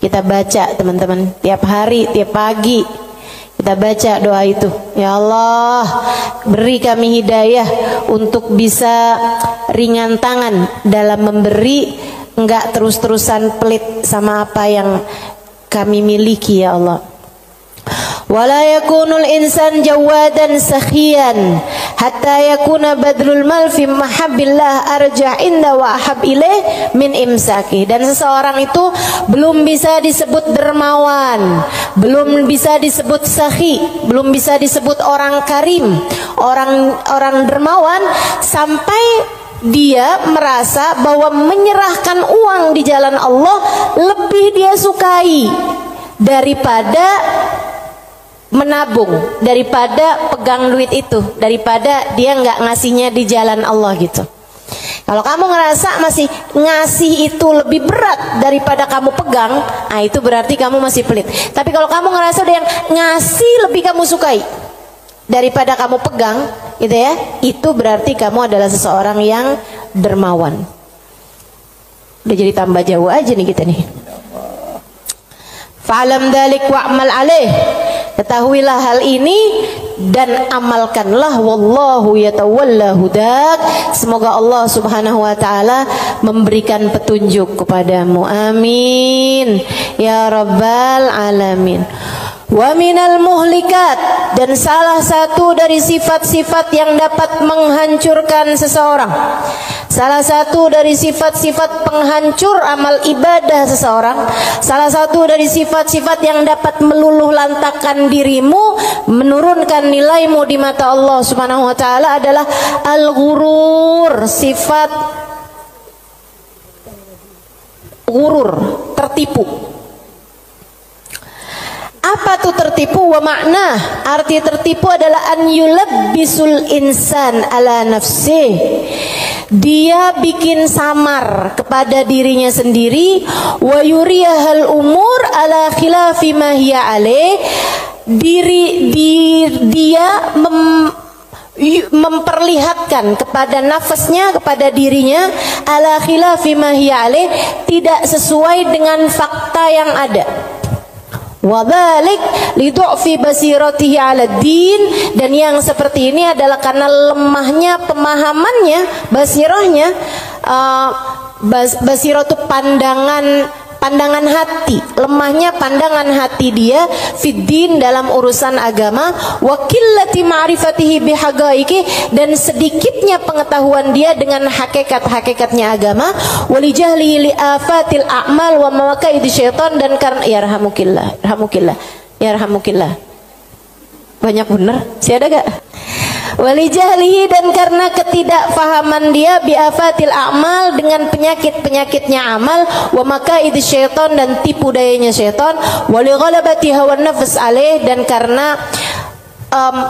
[SPEAKER 1] kita baca teman-teman, tiap hari, tiap pagi kita baca doa itu. Ya Allah, beri kami hidayah untuk bisa ringan tangan dalam memberi, enggak terus-terusan pelit sama apa yang kami miliki ya Allah. Wala yakunul insan jawadan sakhiyan hatta yakuna badlul mal fi mahabbillah arjah inda wa ahab ilaih min imsaki. Dan seseorang itu belum bisa disebut dermawan, belum bisa disebut sakhi, belum bisa disebut orang karim, orang dermawan sampai dia merasa bahwa menyerahkan uang di jalan Allah lebih dia sukai daripada menabung, daripada pegang duit itu, daripada dia nggak ngasihnya di jalan Allah gitu. Kalau kamu ngerasa masih ngasih itu lebih berat daripada kamu pegang, nah itu berarti kamu masih pelit. Tapi kalau kamu ngerasa ada yang ngasih lebih kamu sukai daripada kamu pegang, gitu ya, itu berarti kamu adalah seseorang yang dermawan. Udah jadi tambah jauh aja nih kita nih. Fa'lam dzalik wa'mal alaih. Ketahuilah hal ini dan amalkanlah, wallahu yatawalla hudak. Semoga Allah Subhanahu wa taala memberikan petunjuk kepadamu. Amin ya rabbal alamin. Wa minal muhlikat, dan salah satu dari sifat-sifat yang dapat menghancurkan seseorang, salah satu dari sifat-sifat penghancur amal ibadah seseorang, salah satu dari sifat-sifat yang dapat meluluh lantakkan dirimu, menurunkan nilaimu di mata Allah Subhanahu wa taala adalah al-ghurur, sifat ghurur, tertipu. Apa tuh tertipu? Wa makna, arti tertipu adalah an yulabbisul insan ala nafsih. Dia bikin samar kepada dirinya sendiri, wa yuriyahal umur ala khilafi ma hiya alaih. Dia memperlihatkan kepada nafasnya, kepada dirinya, ala khilafi ma hiya alaih, tidak sesuai dengan fakta yang ada. Wadhalik lidu'fi basiratihi 'ala din, dan yang seperti ini adalah karena lemahnya pemahamannya, basirahnya. Basirah itu pandangan hati, lemahnya pandangan hati dia fiddin, dalam urusan agama, wa qillati ma'rifatihi bihaqaiqi, dan sedikitnya pengetahuan dia dengan hakikat-hakikatnya agama, walijahlihi li afatil a'mal wa mawaqa'id syaitan, dan karena yarhamukillah banyak bener sih, ada gak? Walijahlihi, dan karena ketidakfahaman dia biafatil a'mal, dengan penyakit-penyakitnya amal, wa makaid syaitan, dan tipu dayanya syaitan, walighalabati hawa nafs alaih, dan karena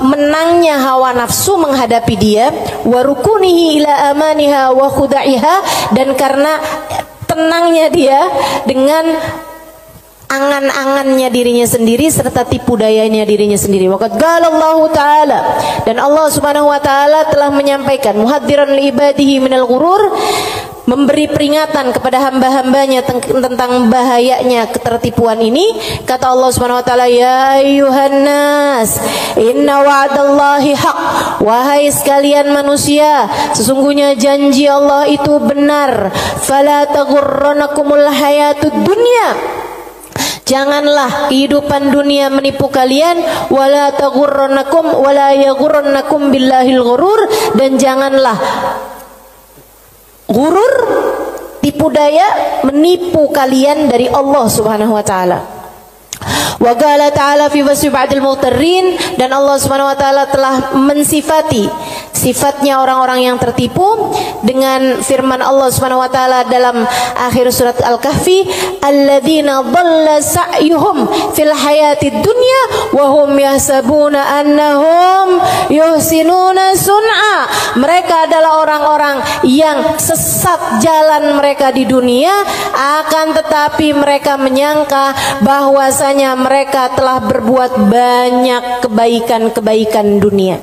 [SPEAKER 1] menangnya hawa nafsu menghadapi dia, wa rukunihi ila amaniha wa khuda'iha, dan karena tenangnya dia dengan angan-angannya dirinya sendiri serta tipu dayanya dirinya sendiri. Waqad qala Allah taala, dan Allah Subhanahu wa taala telah menyampaikan muhadziran li ibadihi minal ghurur, memberi peringatan kepada hamba-hambanya tentang bahayanya ketertipuan ini. Kata Allah Subhanahu wa taala, ya ayyuhan nas inna wa'dallahi haq, wahai sekalian manusia, sesungguhnya janji Allah itu benar. Fala taghurranakumul hayatud dunya, janganlah kehidupan dunia menipu kalian, wala taghurrannakum wala yaghurrannakum billahil ghurur, dan janganlah ghurur, tipu daya, menipu kalian dari Allah Subhanahu wa taala. Wa qala ta'ala fi wasfi ba'dil mughtarrin, dan Allah Subhanahu wa taala telah mensifati sifatnya orang-orang yang tertipu dengan firman Allah Subhanahu wa taala dalam akhir surat Al-Kahfi, alladzina dhalla sa'yuhum fil hayatid dunya wa hum yahsabuna annahum yuhsinuna sun'a. Mereka adalah orang-orang yang sesat jalan mereka di dunia, akan tetapi mereka menyangka bahwasanya mereka telah berbuat banyak kebaikan-kebaikan dunia.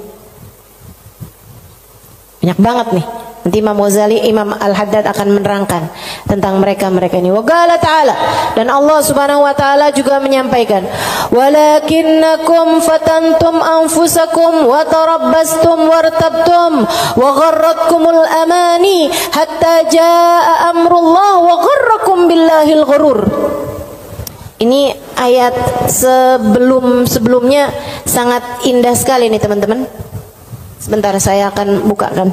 [SPEAKER 1] Banyak banget nih. Nanti Imam Ghazali, Imam Al-Haddad akan menerangkan tentang mereka-mereka ini. Wa qala ta'ala, dan Allah Subhanahu wa taala juga menyampaikan, walakinnakum fatantum anfusakum wa tarabbastum wartabtum wa gharratkumul amani hatta jaa amrullah wa gharrakum billahil ghurur. Ini ayat sebelumnya sangat indah sekali nih teman-teman. Sebentar saya akan bukakan.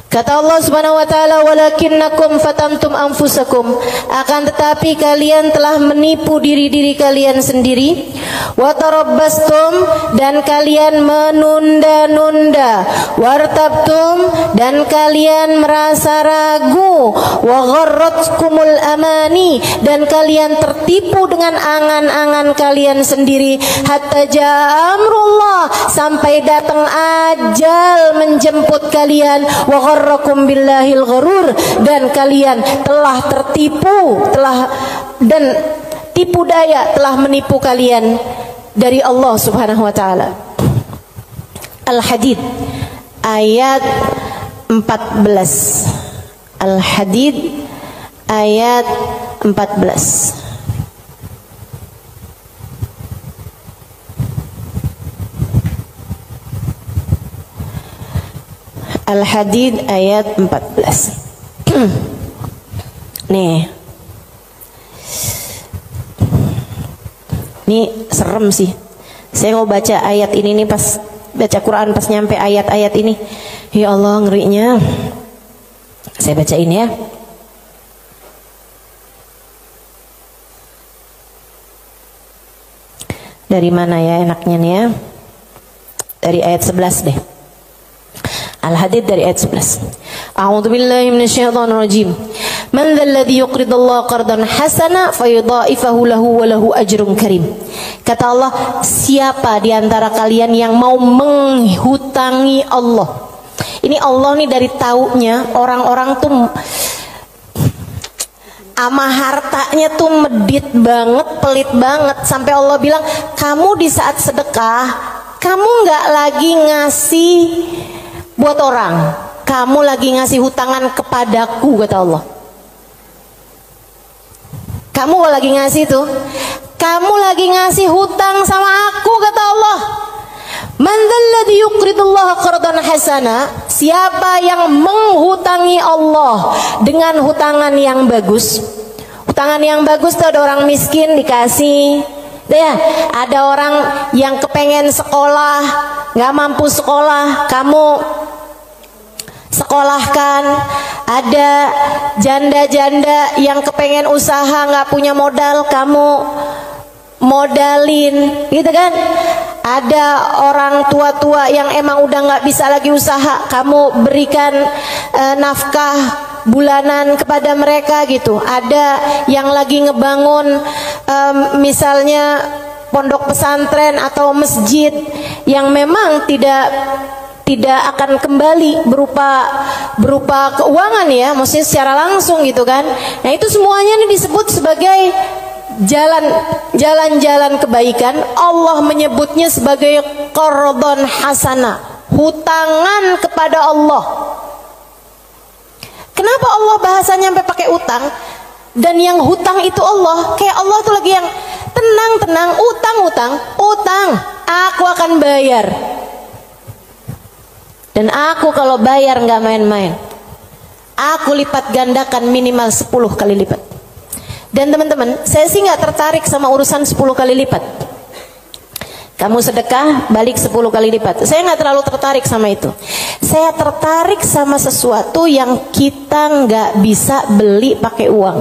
[SPEAKER 1] Kata Allah Subhanahu wa taala, walakinnakum fatantum anfusakum, akan tetapi kalian telah menipu diri-diri kalian sendiri, wa tarabbastum, dan kalian menunda-nunda, wartabtum, dan kalian merasa ragu, wa gharratkumul amani, dan kalian tertipu dengan angan-angan kalian sendiri, hatta jaa amrullah, sampai datang ajal menjemput kalian, wa gharrakum billahil gharur, dan kalian telah tertipu, dan tipu daya telah menipu kalian dari Allah Subhanahu wa taala. Al-Hadid ayat 14. Al-Hadid ayat 14. Al-Hadid ayat 14. Nih. Ini serem sih. Saya mau baca ayat ini nih, pas baca Quran pas nyampe ayat-ayat ini. Ya Allah, ngerinya. Saya bacain ya. Dari mana ya enaknya nih ya? Dari ayat 11 deh. Al-Hadid dari ayat 11. A'udzu billahi minasyaitonir rajim. Man dzalladzi yuqridullaha qardan hasana fayudha'ifahu lahu wa lahu ajrun karim. Kata Allah, siapa di antara kalian yang mau menghutangi Allah? Ini Allah nih dari taunya orang-orang tuh ama hartanya tuh medit banget, pelit banget, sampai Allah bilang, kamu di saat sedekah, kamu nggak lagi ngasih buat orang, kamu lagi ngasih hutangan kepadaku, kata Allah. Kamu lagi ngasih tuh, kamu lagi ngasih hutang sama aku, kata Allah. Man dzalladzi yuqridullaha qardan hasana, siapa yang menghutangi Allah dengan hutangan yang bagus. Hutangan yang bagus tuh ada orang miskin dikasih. Ya, ada orang yang kepengen sekolah, nggak mampu sekolah, kamu sekolahkan. Ada janda-janda yang kepengen usaha, nggak punya modal, kamu modalin, gitu kan? Ada orang tua-tua yang emang udah nggak bisa lagi usaha, kamu berikan nafkah bulanan kepada mereka gitu. Ada yang lagi ngebangun misalnya pondok pesantren atau masjid yang memang tidak akan kembali berupa keuangan ya, maksudnya secara langsung gitu kan. Nah itu semuanya ini disebut sebagai jalan-jalan kebaikan. Allah menyebutnya sebagai qardhan hasanah, hutangan kepada Allah. Kenapa Allah bahasanya sampai pakai utang? Dan yang hutang itu Allah. Kayak Allah tuh lagi yang tenang, utang, aku akan bayar. Dan aku kalau bayar nggak main-main, aku lipat gandakan minimal 10 kali lipat. Dan teman-teman, saya sih nggak tertarik sama urusan 10 kali lipat. Kamu sedekah balik 10 kali lipat, saya nggak terlalu tertarik sama itu. Saya tertarik sama sesuatu yang kita nggak bisa beli pakai uang,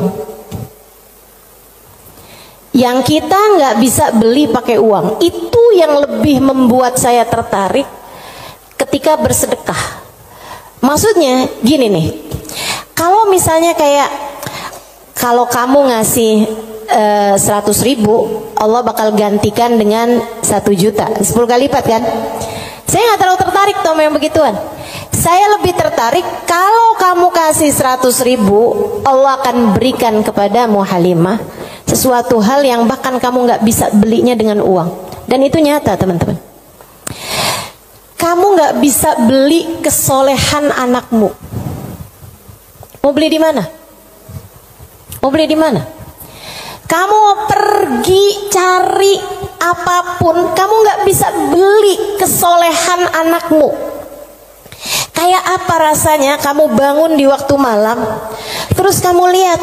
[SPEAKER 1] yang kita nggak bisa beli pakai uang. Itu yang lebih membuat saya tertarik ketika bersedekah. Maksudnya gini nih, kalau misalnya kayak kalau kamu ngasih 100.000, Allah bakal gantikan dengan 1 juta, 10 kali lipat kan? Saya nggak terlalu tertarik sama yang begituan. Saya lebih tertarik kalau kamu kasih 100.000, Allah akan berikan kepadamu Halimah sesuatu hal yang bahkan kamu nggak bisa belinya dengan uang. Dan itu nyata teman-teman. Kamu nggak bisa beli kesolehan anakmu. Mau beli di mana? Mau beli di mana? Kamu pergi cari apapun, kamu nggak bisa beli kesolehan anakmu. Kayak apa rasanya kamu bangun di waktu malam, terus kamu lihat,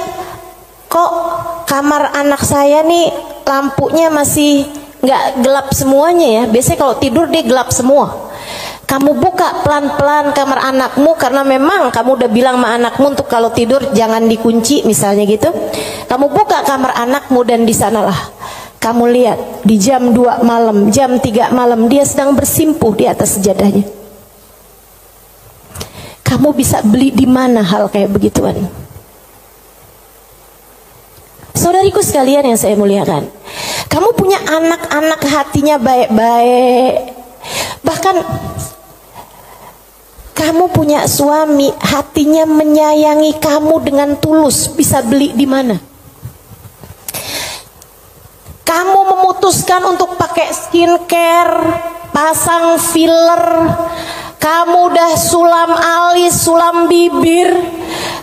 [SPEAKER 1] kok kamar anak saya nih lampunya masih nggak gelap semuanya ya. Biasanya kalau tidur dia gelap semua. Kamu buka pelan-pelan kamar anakmu, karena memang kamu udah bilang sama anakmu untuk kalau tidur jangan dikunci misalnya gitu. Kamu buka kamar anakmu dan di sanalah kamu lihat di jam 2 malam, jam 3 malam dia sedang bersimpuh di atas sajadahnya. Kamu bisa beli di mana hal kayak begituan? Saudariku sekalian yang saya muliakan, kamu punya anak-anak hatinya baik-baik. Bahkan kamu punya suami hatinya menyayangi kamu dengan tulus, bisa beli di mana? Kamu memutuskan untuk pakai skincare, pasang filler, kamu udah sulam alis, sulam bibir,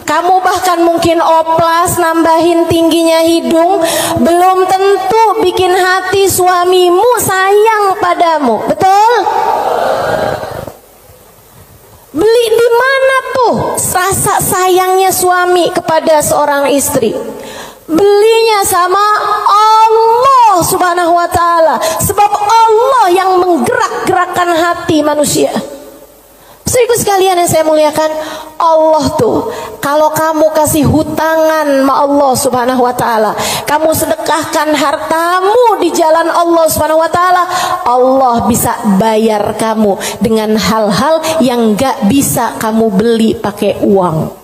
[SPEAKER 1] kamu bahkan mungkin oplas, nambahin tingginya hidung, belum tentu bikin hati suamimu sayang padamu, betul? Beli di mana tuh rasa sayangnya suami kepada seorang istri? Belinya sama Allah Subhanahu wa ta'ala. Sebab Allah yang menggerak-gerakkan hati manusia. Saudaraku sekalian yang saya muliakan, Allah tuh kalau kamu kasih hutangan sama Allah Subhanahu wa ta'ala, kamu sedekahkan hartamu di jalan Allah Subhanahu wa ta'ala, Allah bisa bayar kamu dengan hal-hal yang gak bisa kamu beli pakai uang.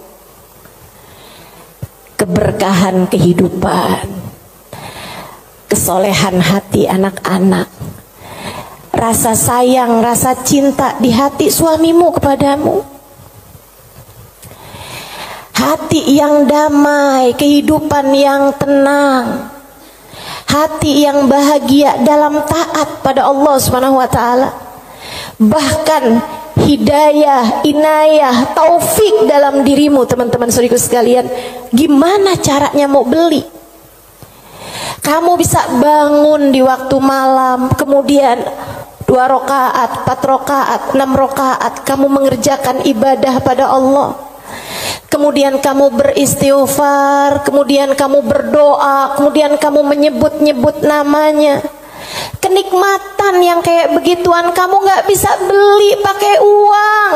[SPEAKER 1] Keberkahan kehidupan, kesolehan hati anak-anak, rasa sayang, rasa cinta di hati suamimu kepadamu, hati yang damai, kehidupan yang tenang, hati yang bahagia dalam taat pada Allah Subhanahu wa ta'ala. Bahkan hidayah, inayah, taufik dalam dirimu, teman-teman saudariku sekalian. Gimana caranya mau beli? Kamu bisa bangun di waktu malam, kemudian 2 rakaat, 4 rakaat, 6 rakaat kamu mengerjakan ibadah pada Allah. Kemudian kamu beristighfar, kemudian kamu berdoa, kemudian kamu menyebut-nyebut namanya. Kenikmatan yang kayak begituan kamu gak bisa beli pakai uang.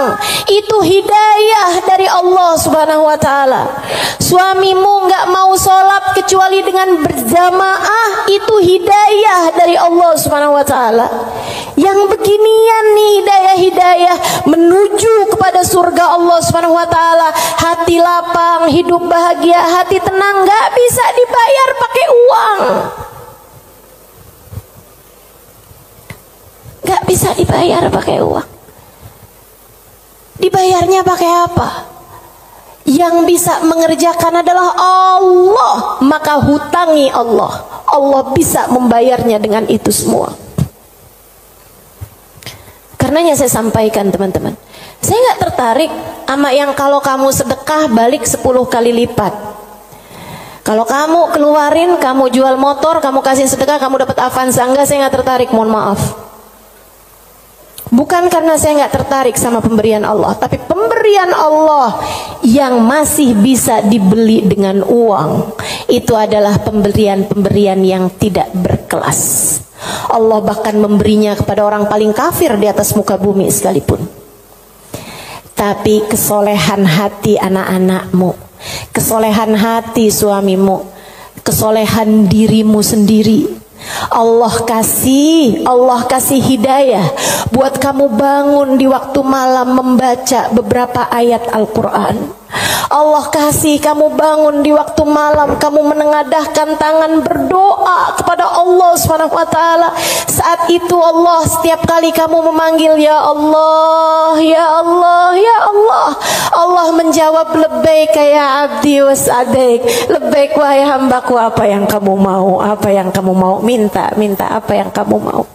[SPEAKER 1] Itu hidayah dari Allah Subhanahu wa ta'ala. Suamimu gak mau sholat kecuali dengan berjamaah, itu hidayah dari Allah Subhanahu wa ta'ala. Yang beginian nih hidayah-hidayah menuju kepada surga Allah Subhanahu wa ta'ala. Hati lapang, hidup bahagia, hati tenang, gak bisa dibayar pakai uang. Gak bisa dibayar pakai uang. Dibayarnya pakai apa? Yang bisa mengerjakan adalah Allah. Maka hutangi Allah. Allah bisa membayarnya dengan itu semua. Karenanya saya sampaikan teman-teman, saya gak tertarik sama yang kalau kamu sedekah balik 10 kali lipat. Kalau kamu keluarin, kamu jual motor, kamu kasih sedekah, kamu dapat Avanza. Enggak, saya gak tertarik, mohon maaf. Bukan karena saya nggak tertarik sama pemberian Allah, tapi pemberian Allah yang masih bisa dibeli dengan uang, itu adalah pemberian-pemberian yang tidak berkelas. Allah bahkan memberinya kepada orang paling kafir di atas muka bumi sekalipun. Tapi kesolehan hati anak-anakmu, kesolehan hati suamimu, kesolehan dirimu sendiri, Allah kasih hidayah buat kamu bangun di waktu malam membaca beberapa ayat Al-Quran. Allah kasih kamu bangun di waktu malam, kamu menengadahkan tangan berdoa kepada Allah Subhanahu wa ta'ala. Saat itu Allah, setiap kali kamu memanggil ya Allah, ya Allah, ya Allah, Allah menjawab labbaik ya abdi was'adaik, labbaik wahai hambaku, apa yang kamu mau, apa yang kamu mau, minta apa yang kamu mau.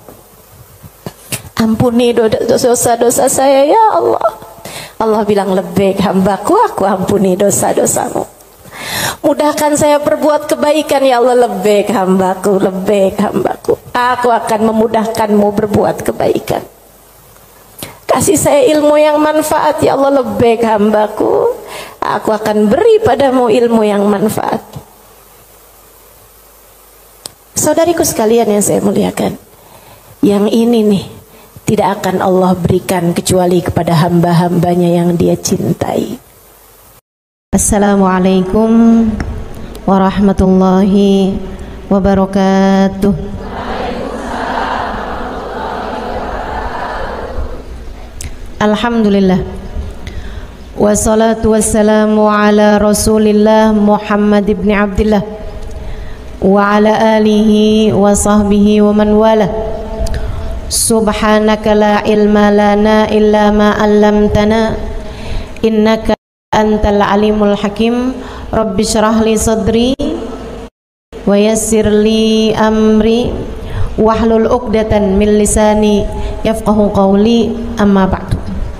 [SPEAKER 1] Ampuni dosa-dosa saya ya Allah. Allah bilang labbaik hambaku, aku ampuni dosa-dosamu. Mudahkan saya berbuat kebaikan ya Allah, labbaik hambaku, labbaik hambaku. Aku akan memudahkanmu berbuat kebaikan. Kasih saya ilmu yang manfaat ya Allah, labbaik hambaku. Aku akan beri padamu ilmu yang manfaat. Saudariku sekalian yang saya muliakan, yang ini nih tidak akan Allah berikan kecuali kepada hamba-hambanya yang Dia cintai. Assalamualaikum warahmatullahi wabarakatuh. Alhamdulillah, wassalatu wassalamu ala Rasulillah Muhammad ibn Abdillah wa ala alihi wa sahbihi wa man wala. Subhanaka la ilma lana illa ma 'allamtana innaka antal alimul hakim. Rabbi syrah li sadri wa yassir li amri wahlul 'uqdatan min lisani yafqahu qawli, amma ba'du.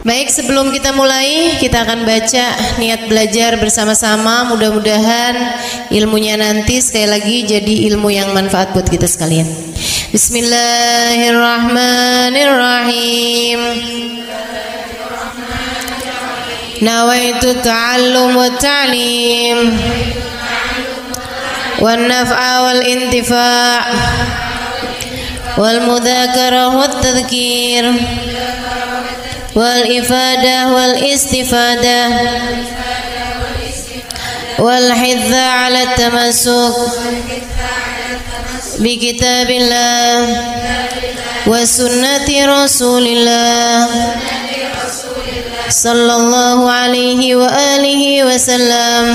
[SPEAKER 1] Baik, sebelum kita mulai, kita akan baca niat belajar bersama-sama. Mudah-mudahan ilmunya nanti sekali lagi jadi ilmu yang manfaat buat kita sekalian. Bismillahirrahmanirrahim. Nawaitu ta'allum wa ta'lim wan naf'a wal intifa' wal mudzakarah wat tadhkir wal ifadah wal istifadah wal hidza ala tamassuk bi kitabillah wa sunnati rasulillah sallallahu alaihi wa alihi wasallam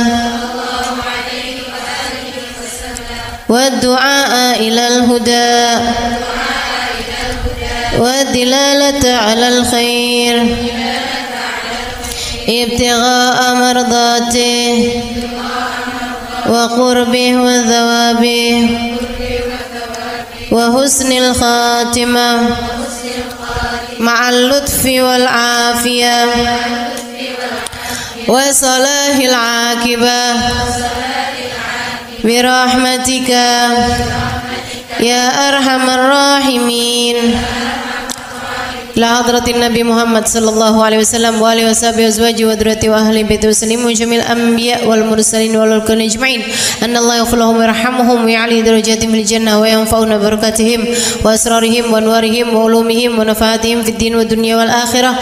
[SPEAKER 1] wa du'a ilal huda والدلالة على الخير ابتغاء مرضاته وقربه وثوابه وحسن الخاتمة مع اللطف والعافية وصلاح العاقبة برحمتك يا أرحم الراحمين. La hadratin Nabi Muhammad sallallahu alaihi wasallam wa alihi washabihi wazwaji wa dzurriyyati wa ahli baiti wasallim jamil anbiya wal mursalin wal kulli ajma'in anna Allah yaghfir lahum wa yarhamuhum wa ya'li darajatihim fil jannah wa yanfa'una barakatihim wa asrarihim wa anwarihim wa ulumihim wa nafaatihim fid din wa dunya wal akhirah.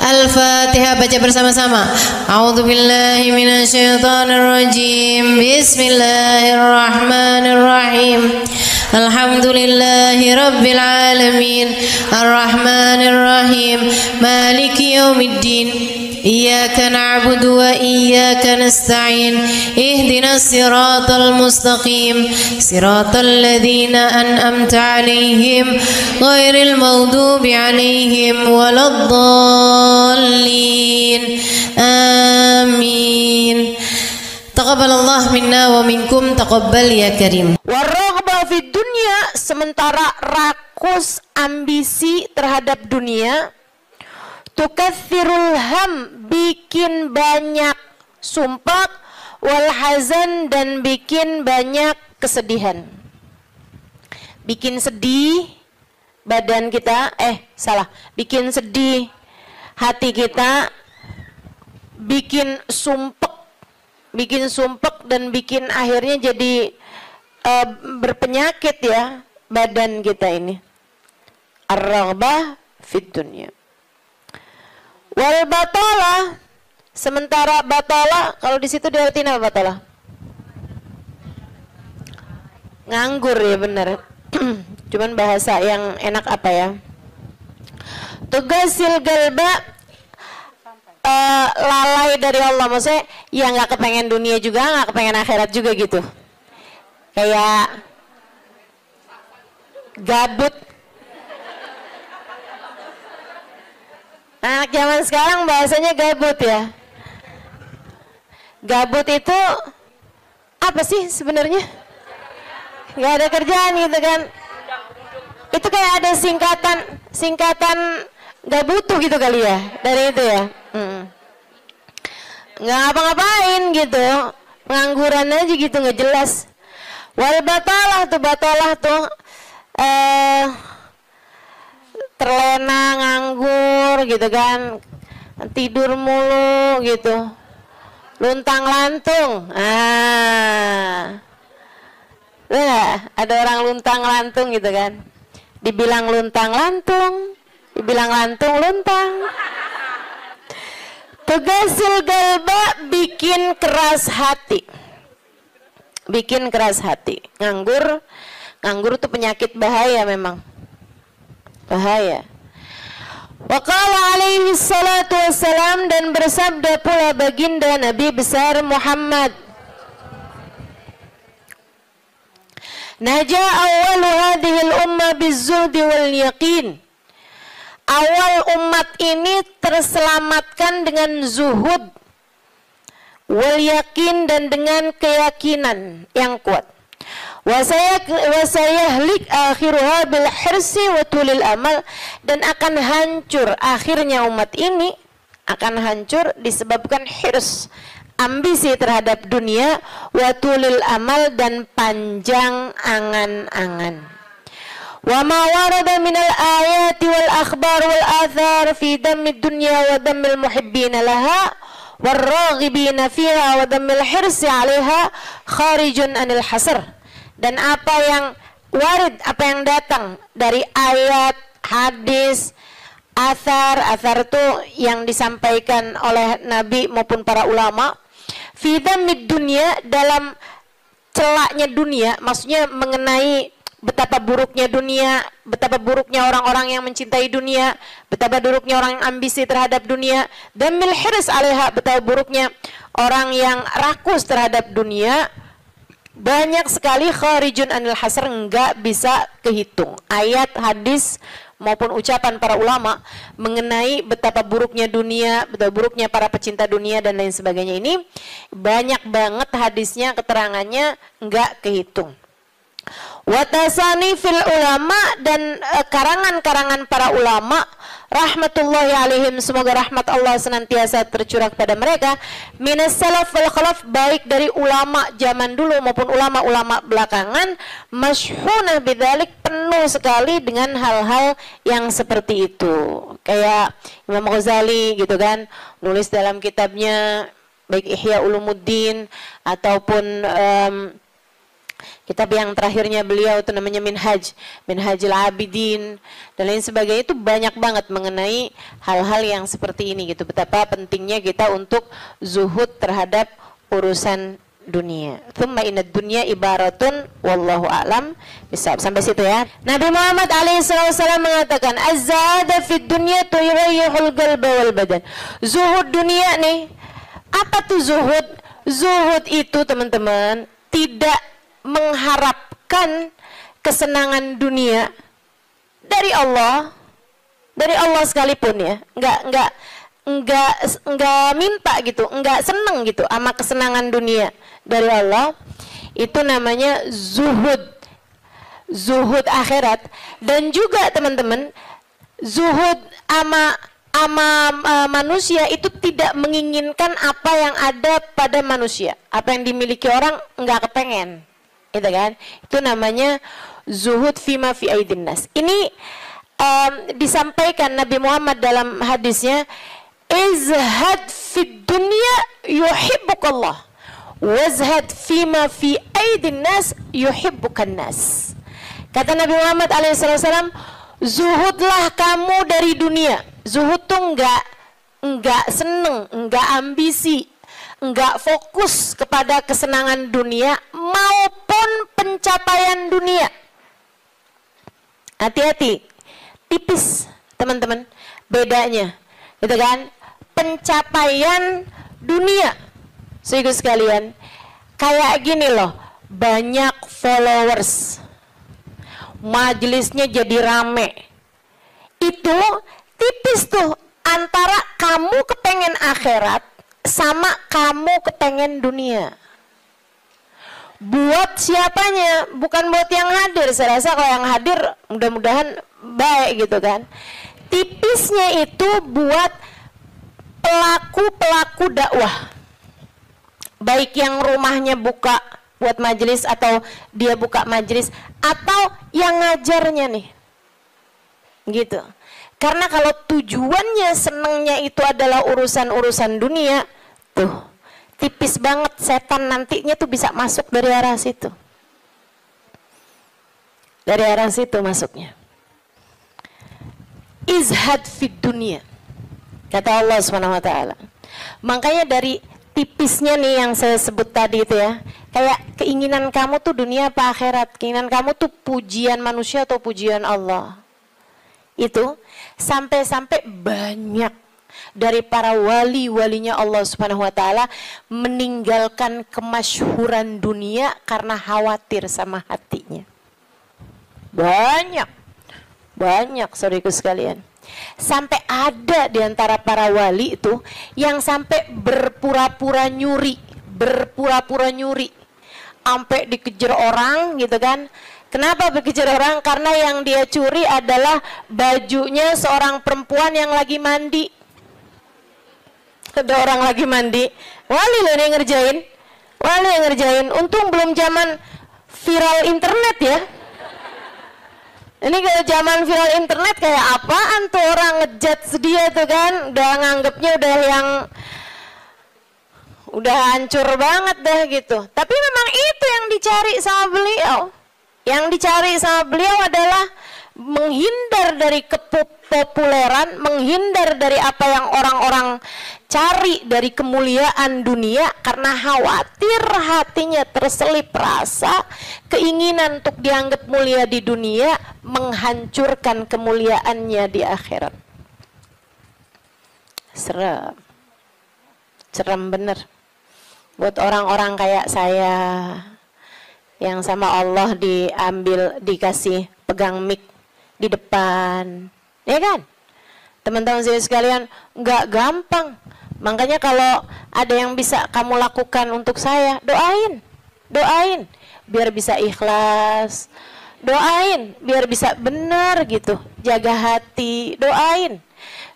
[SPEAKER 1] Al-Fatihah, baca bersama-sama. A'udzu billahi minasy syaithanir rajim. Bismillahirrahmanirrahim. Alhamdulillahi rabbil alamin. Ar-Rahmanir Rahim. Maliki yaumiddin. Iyyaka na'budu wa iyyaka nasta'in. Ihdinas siratal mustaqim. Siratal ladzina an'amta 'alaihim ghairil maghdubi 'alaihim waladdallin. Amin. Taqabbalallah minna wa minkum, taqabbal ya karim. Warraghba fid dunya, sementara rakus ambisi terhadap dunia, tukatsirul ham, bikin banyak sumpah, wal hazan, dan bikin banyak kesedihan. Bikin sedih badan kita, bikin sedih hati kita, bikin sumpek dan bikin akhirnya jadi berpenyakit ya badan kita ini. Ar-raghbah fid dunya. Wal batalah, sementara batalah, kalau di situ diartikan apa batalah? Nganggur ya, benar. Cuman bahasa yang enak apa ya? Tugasil galba, lalai dari Allah, maksudnya ya nggak kepengen dunia juga, nggak kepengen akhirat juga gitu, kayak gabut. Anak zaman sekarang bahasanya gabut ya. Gabut itu apa sih sebenarnya? Nggak ada kerjaan gitu kan? Itu kayak ada singkatan nggak butuh gitu kali ya dari itu ya. Nggak ngapa-ngapain gitu, pengangguran aja gitu, nggak jelas. Wal batalah tuh terlena, nganggur gitu kan, tidur mulu gitu, luntang lantung. Nah, ada orang luntang lantung gitu kan. Dibilang luntang lantung, dibilang lantung luntang. Tugasil galba, bikin keras hati. Bikin keras hati. Nganggur itu penyakit bahaya memang. Bahaya. Wa qala alaihi salatu wassalam, dan bersabda pula baginda Nabi besar Muhammad, Naja awwalu hadhil umma bizzuhdi wal yaqin. Awal umat ini terselamatkan dengan zuhud wal yakin, dan dengan keyakinan yang kuat. Wasayahlik akhiruha bil hirsi wa tulil amal, dan akan hancur akhirnya umat ini, akan hancur disebabkan hirs, ambisi terhadap dunia, wa tulil amal, dan panjang angan-angan. Wa ma warada minal ayati wal akhbar wal athar fi dammid dunya wa dammil muhibbina laha warraghibina fiha wa dammil hirsi 'alaiha kharijun anil hasr. Dan apa yang warid, apa yang datang dari ayat, hadis, athar itu yang disampaikan oleh Nabi maupun para ulama, fi dammid dunya, dalam celaknya dunia, maksudnya mengenai betapa buruknya dunia, betapa buruknya orang-orang yang mencintai dunia, betapa buruknya orang yang ambisi terhadap dunia, dan mil hirs 'alaiha, betapa buruknya orang yang rakus terhadap dunia. Banyak sekali kharijun anil hasr, enggak bisa kehitung. Ayat, hadis maupun ucapan para ulama mengenai betapa buruknya dunia, betapa buruknya para pecinta dunia dan lain sebagainya, ini banyak banget hadisnya, keterangannya enggak kehitung. Watasani fil ulama, dan karangan-karangan para ulama rahmatullahi alaihim, semoga rahmat Allah senantiasa tercurah kepada mereka, minas salaf wal khalaf, baik dari ulama zaman dulu maupun ulama-ulama belakangan, masyhunah bidzalik, penuh sekali dengan hal-hal yang seperti itu. Kayak Imam Ghazali gitu kan, nulis dalam kitabnya baik Ihya Ulumuddin ataupun kitab yang terakhirnya beliau itu namanya Minhajul Abidin dan lain sebagainya, itu banyak banget mengenai hal-hal yang seperti ini gitu. Betapa pentingnya kita untuk zuhud terhadap urusan dunia. Tsumma inad dunya ibaratun wallahu a'lam bisa sampai situ ya. Nabi Muhammad alaihissalam mengatakan, az-zahada fid dunya tuyrayyihul qalba wal badan. Zuhud dunia nih. Apa tuh zuhud? Zuhud itu teman-teman tidak mengharapkan kesenangan dunia dari Allah sekalipun ya, enggak minta gitu, enggak seneng gitu sama kesenangan dunia dari Allah. Itu namanya zuhud akhirat. Dan juga teman-teman, zuhud ama manusia itu tidak menginginkan apa yang ada pada manusia, apa yang dimiliki orang enggak kepengen. Itu kan, itu namanya zuhud fima fi aidin nas. Ini disampaikan Nabi Muhammad dalam hadisnya, izhad fid dunya yuhibbukallah, wazhad fima fi aidin nas yuhibbukan nas. Kata Nabi Muhammad alaihissalam, zuhudlah kamu dari dunia. Zuhud tuh enggak seneng, enggak ambisi, enggak fokus kepada kesenangan dunia maupun pencapaian dunia. Hati-hati, tipis teman-teman bedanya, gitu kan? Pencapaian dunia, saudara sekalian, kayak gini loh, banyak followers, majelisnya jadi rame, itu tipis tuh antara kamu kepengen akhirat sama kamu kepengen dunia. Buat siapanya? Bukan buat yang hadir. Saya rasa kalau yang hadir mudah-mudahan baik gitu kan. Tipisnya itu buat pelaku-pelaku dakwah, baik yang rumahnya buka buat majelis atau dia buka majelis, atau yang ngajarnya nih gitu. Karena kalau tujuannya senengnya itu adalah urusan-urusan dunia, tuh tipis banget setan nantinya tuh bisa masuk dari arah situ. Dari arah situ masuknya. Izhad fid dunia, kata Allah SWT. Makanya dari tipisnya nih yang saya sebut tadi itu ya, kayak keinginan kamu tuh dunia apa akhirat, keinginan kamu tuh pujian manusia atau pujian Allah. Itu sampai-sampai banyak dari para wali-walinya Allah Subhanahu wa taala meninggalkan kemasyhuran dunia karena khawatir sama hatinya. Banyak saudaraku sekalian. Sampai ada di antara para wali itu yang sampai berpura-pura nyuri, sampai dikejar orang gitu kan. Kenapa dikejar orang? Karena yang dia curi adalah bajunya seorang perempuan yang lagi mandi. Ada orang lagi mandi, wali loh yang ngerjain. Untung belum zaman viral internet ya. Ini kalau zaman viral internet kayak apaan tuh orang ngejudge dia tuh kan, udah nganggepnya udah hancur banget dah gitu. Tapi memang itu yang dicari sama beliau. Yang dicari sama beliau adalah menghindar dari kepopuleran, menghindar dari apa yang orang-orang cari dari kemuliaan dunia, karena khawatir hatinya terselip rasa keinginan untuk dianggap mulia di dunia menghancurkan kemuliaannya di akhirat. Serem bener buat orang-orang kayak saya yang sama Allah dikasih pegang mic di depan, ya kan? Teman-teman saya sekalian, nggak gampang. Makanya kalau ada yang bisa kamu lakukan untuk saya, doain, biar bisa ikhlas, doain, biar bisa benar gitu, jaga hati, doain,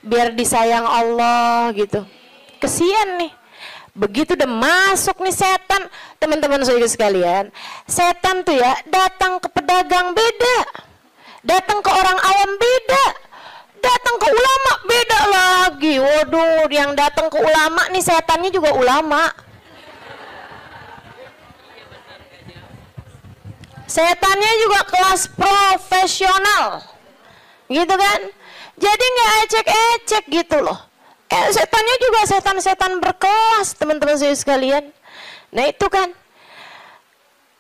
[SPEAKER 1] biar disayang Allah gitu. Kesian nih, begitu udah masuk nih setan, teman-teman saya sekalian, setan tuh ya datang ke pedagang beda. Datang ke orang awam beda, datang ke ulama beda lagi. Waduh, yang datang ke ulama nih setannya juga ulama. Setannya juga kelas profesional, gitu kan? Jadi nggak ecek-ecek gitu loh. Setannya juga setan-setan berkelas, teman-teman saya sekalian. Nah itu kan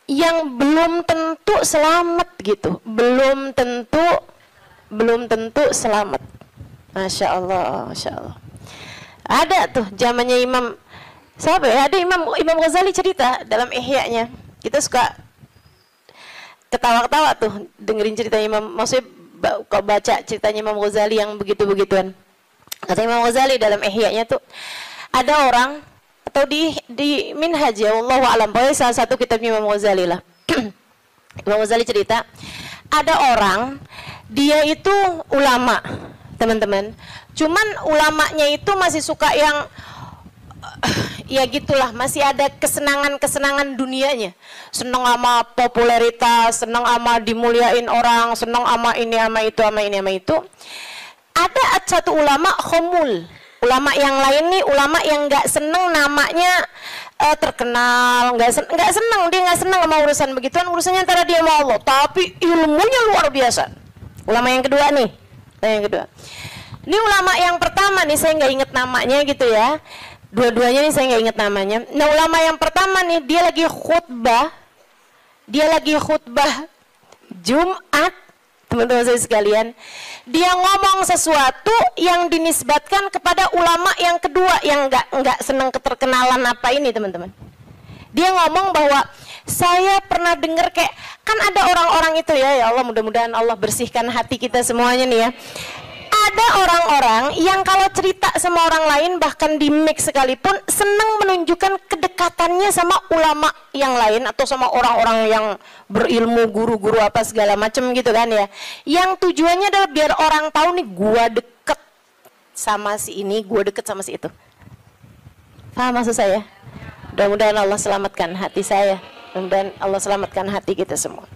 [SPEAKER 1] yang belum tentu selamat gitu, belum tentu selamat. Masya Allah. Ada tuh zamannya Imam siapa ya, ada Imam Ghazali cerita dalam Ihya-nya. Kita suka ketawa-ketawa tuh dengerin cerita Imam, maksudnya kalau baca ceritanya Imam Ghazali yang begitu-begituan. Kata Imam Ghazali dalam Ihya-nya tuh, ada orang atau di Minhaj ya, wallahu a'lam, pokoknya salah satu kitabnya Imam Ghazali lah. Imam Ghazali cerita, ada orang dia itu ulama, teman-teman. Cuman ulamanya itu masih suka yang ya gitulah, masih ada kesenangan dunianya. Senang sama popularitas, senang sama dimuliain orang, senang sama ini sama itu. Ada satu ulama khomul. Ulama yang lain nih, ulama yang nggak seneng namanya terkenal, nggak seneng, dia nggak seneng sama urusan begituan, urusannya antara dia sama Allah, tapi ilmunya luar biasa. Ulama yang kedua nih, ini ulama yang pertama nih saya nggak inget namanya gitu ya, dua-duanya nih saya nggak inget namanya. Nah ulama yang pertama nih dia lagi khutbah Jumat, teman-teman saya sekalian, dia ngomong sesuatu yang dinisbatkan kepada ulama yang kedua yang nggak senang keterkenalan apa ini, teman-teman. Dia ngomong bahwa saya pernah dengar kayak, kan ada orang-orang itu ya Allah, mudah-mudahan Allah bersihkan hati kita semuanya nih ya. Ada orang-orang yang kalau cerita sama orang lain, bahkan di mic sekalipun, senang menunjukkan kedekatannya sama ulama yang lain atau sama orang-orang yang berilmu, guru-guru apa segala macam gitu kan ya. Yang tujuannya adalah biar orang tahu nih, gua deket sama si ini, gua deket sama si itu. Paham maksud saya? Mudah-mudahan Allah selamatkan hati saya, mudah-mudahan Allah selamatkan hati kita semua.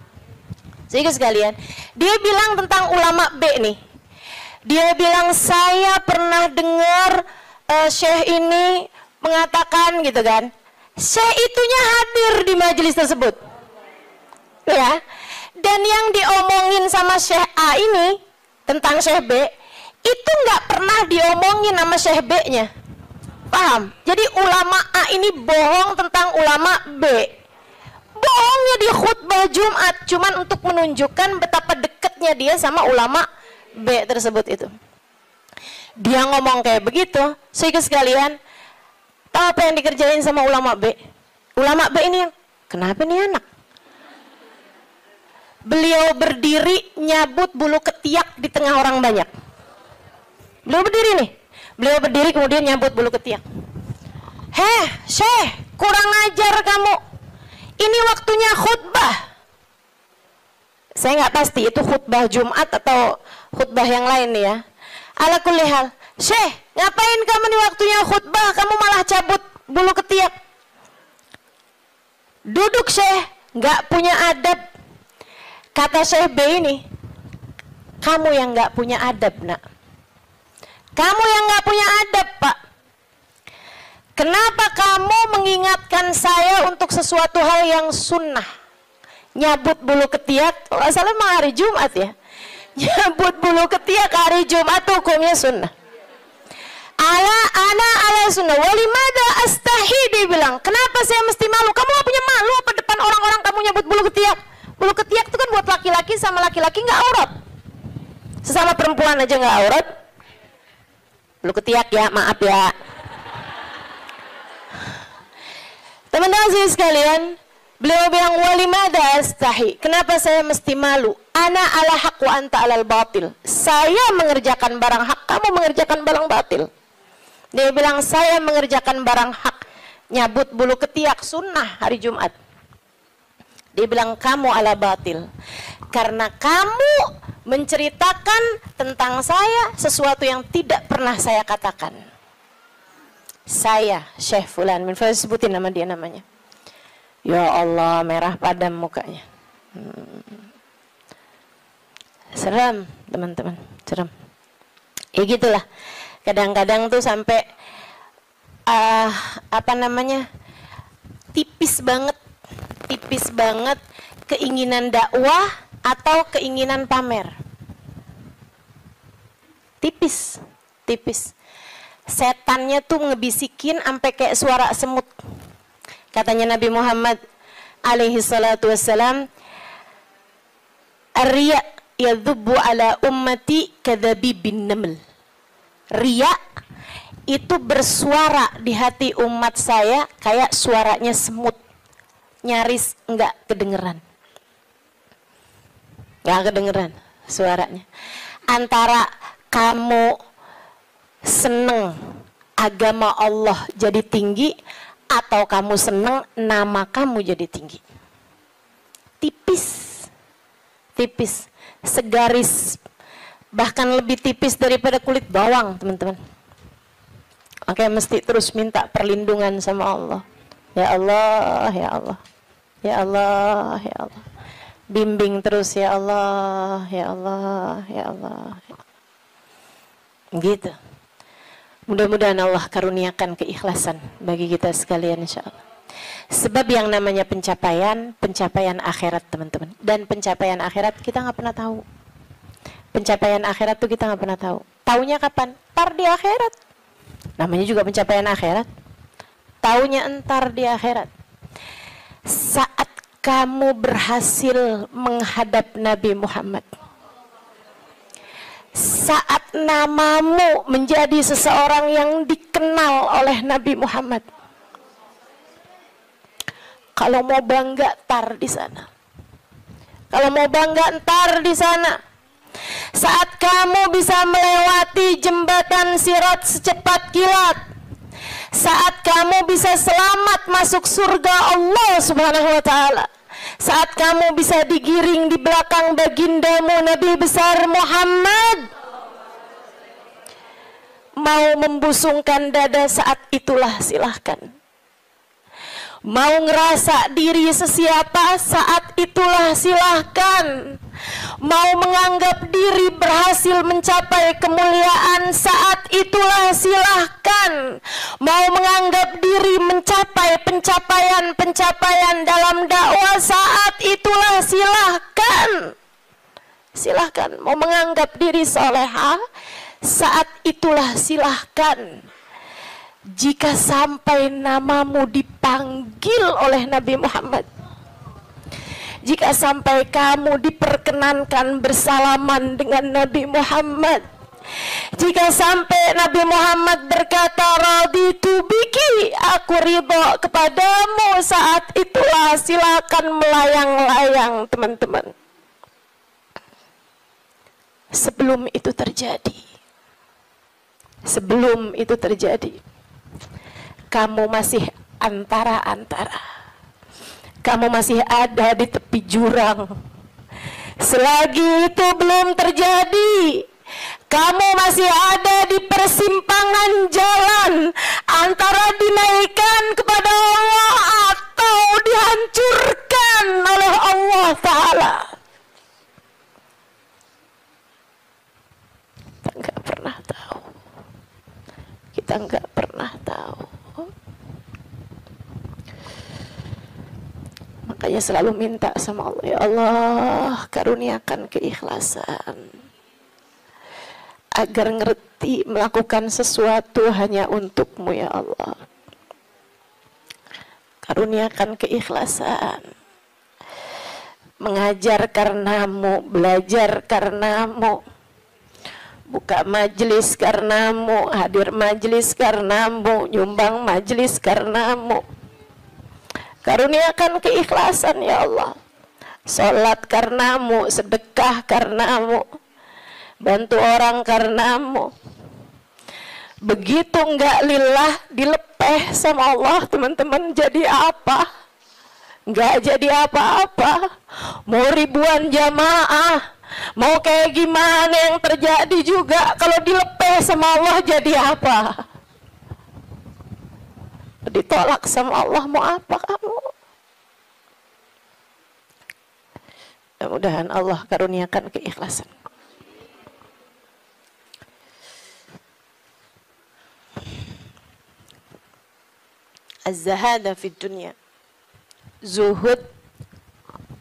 [SPEAKER 1] Sehingga sekalian, dia bilang tentang ulama B nih. Dia bilang, saya pernah dengar syekh ini mengatakan gitu kan. Syekh itunya hadir di majelis tersebut. Ya. Dan yang diomongin sama Syekh A ini tentang Syekh B itu nggak pernah diomongin sama Syekh B-nya. Paham? Jadi ulama A ini bohong tentang ulama B. Bohongnya di khutbah Jumat cuman untuk menunjukkan betapa dekatnya dia sama ulama B tersebut itu. Dia ngomong kayak begitu, sehingga sekalian, tahu apa yang dikerjain sama ulama B? Ulama B ini yang, kenapa nih anak? Beliau berdiri nyabut bulu ketiak di tengah orang banyak. Beliau berdiri nih. Beliau berdiri kemudian nyabut bulu ketiak. Heh, Syekh, kurang ajar kamu. Ini waktunya khutbah. Saya nggak pasti itu khutbah Jumat atau khutbah yang lain nih ya. Ala kulli hal, Syekh, ngapain kamu di waktunya khutbah? Kamu malah cabut bulu ketiak. Duduk Syekh, nggak punya adab. Kata Syekh B ini, kamu yang nggak punya adab, nak. Kamu yang nggak punya adab, Pak. Kenapa kamu mengingatkan saya untuk sesuatu hal yang sunnah? Nyabut bulu ketiak, kalau nggak salah emang hari Jumat ya. Nyabut bulu ketiak hari Jumat hukumnya sunnah. Ala sunnah. Walimada astahi, dia bilang. Kenapa saya mesti malu? Kamu nggak punya malu apa depan orang-orang kamu nyabut bulu ketiak? Bulu ketiak itu kan buat laki-laki sama laki-laki nggak aurat. Sesama perempuan aja nggak aurat. Bulu ketiak ya, maaf ya. Teman-teman sekalian, beliau bilang walimada astahi. Kenapa saya mesti malu? Ana ala haq wa anta alal batil. Saya mengerjakan barang hak, kamu mengerjakan barang batil. Dia bilang saya mengerjakan barang hak, nyabut bulu ketiak sunnah hari Jumat. Dia bilang kamu ala batil. Karena kamu menceritakan tentang saya sesuatu yang tidak pernah saya katakan. Saya Syekh Fulan min Fulan, sebutin nama dia namanya. Ya Allah, merah padam mukanya. Seram teman-teman, seram. Ya gitulah. Kadang-kadang tuh sampai tipis banget keinginan dakwah atau keinginan pamer. Tipis. Setannya tuh ngebisikin sampai kayak suara semut. Katanya Nabi Muhammad alaihi salatu wassalam, "Ar-riya yadhubbu ala ummati kadzabibin naml." Riya itu bersuara di hati umat saya kayak suaranya semut. Nyaris enggak kedengeran. Enggak kedengeran suaranya. Antara kamu seneng agama Allah jadi tinggi atau kamu seneng nama kamu jadi tinggi. Tipis. Segaris, bahkan lebih tipis daripada kulit bawang, teman-teman. Oke, mesti terus minta perlindungan sama Allah. Ya Allah, ya Allah. Ya Allah, ya Allah. Bimbing terus ya Allah, ya Allah, ya Allah. Gitu. Mudah-mudahan Allah karuniakan keikhlasan bagi kita sekalian insyaallah. Sebab yang namanya pencapaian akhirat teman-teman. Dan pencapaian akhirat kita nggak pernah tahu. Pencapaian akhirat tuh kita nggak pernah tahu. Taunya kapan? Ntar di akhirat. Namanya juga pencapaian akhirat. Taunya entar di akhirat. Saat kamu berhasil menghadap Nabi Muhammad. Saat namamu menjadi seseorang yang dikenal oleh Nabi Muhammad. Kalau mau bangga tar di sana. Kalau mau bangga ntar di sana. Saat kamu bisa melewati jembatan Sirat secepat kilat. Saat kamu bisa selamat masuk surga Allah Subhanahu wa taala. Saat kamu bisa digiring di belakang bagindamu Nabi besar Muhammad. Mau membusungkan dada saat itulah silahkan. Mau ngerasa diri sesiapa saat itulah silahkan. mau menganggap diri berhasil mencapai kemuliaan, saat itulah silahkan. Mau menganggap diri mencapai pencapaian dalam dakwah, saat itulah silahkan. Silahkan. Mau menganggap diri soleha, saat itulah silahkan. Jika sampai namamu dipanggil oleh Nabi Muhammad, jika sampai kamu diperkenankan bersalaman dengan Nabi Muhammad, jika sampai Nabi Muhammad berkata raditu biki, aku ridho kepadamu, saat itulah silakan melayang-layang teman-teman. Sebelum itu terjadi, kamu masih antara-antara. Kamu masih ada di tepi jurang. Selagi itu belum terjadi, kamu masih ada di persimpangan jalan antara dinaikkan kepada Allah atau dihancurkan oleh Allah Ta'ala. Kita nggak pernah tahu. Kita nggak pernah tahu. Makanya selalu minta sama Allah, ya Allah, karuniakan keikhlasan agar ngerti melakukan sesuatu hanya untukmu, ya Allah. Karuniakan keikhlasan, mengajar karenamu, belajar karenamu, buka majelis karenamu, hadir majelis karenamu, nyumbang majelis karenamu. Karuniakan keikhlasan, ya Allah. Sholat karenamu, sedekah karenamu, bantu orang karenamu. Begitu enggak lillah, dilepeh sama Allah, teman-teman, jadi apa? Enggak jadi apa-apa. Mau ribuan jamaah, mau kayak gimana yang terjadi juga, kalau dilepeh sama Allah jadi apa? Ditolak sama Allah, mau apa kamu? Mudah-mudahan Allah karuniakan keikhlasan. Az-zahada fid dunya, zuhud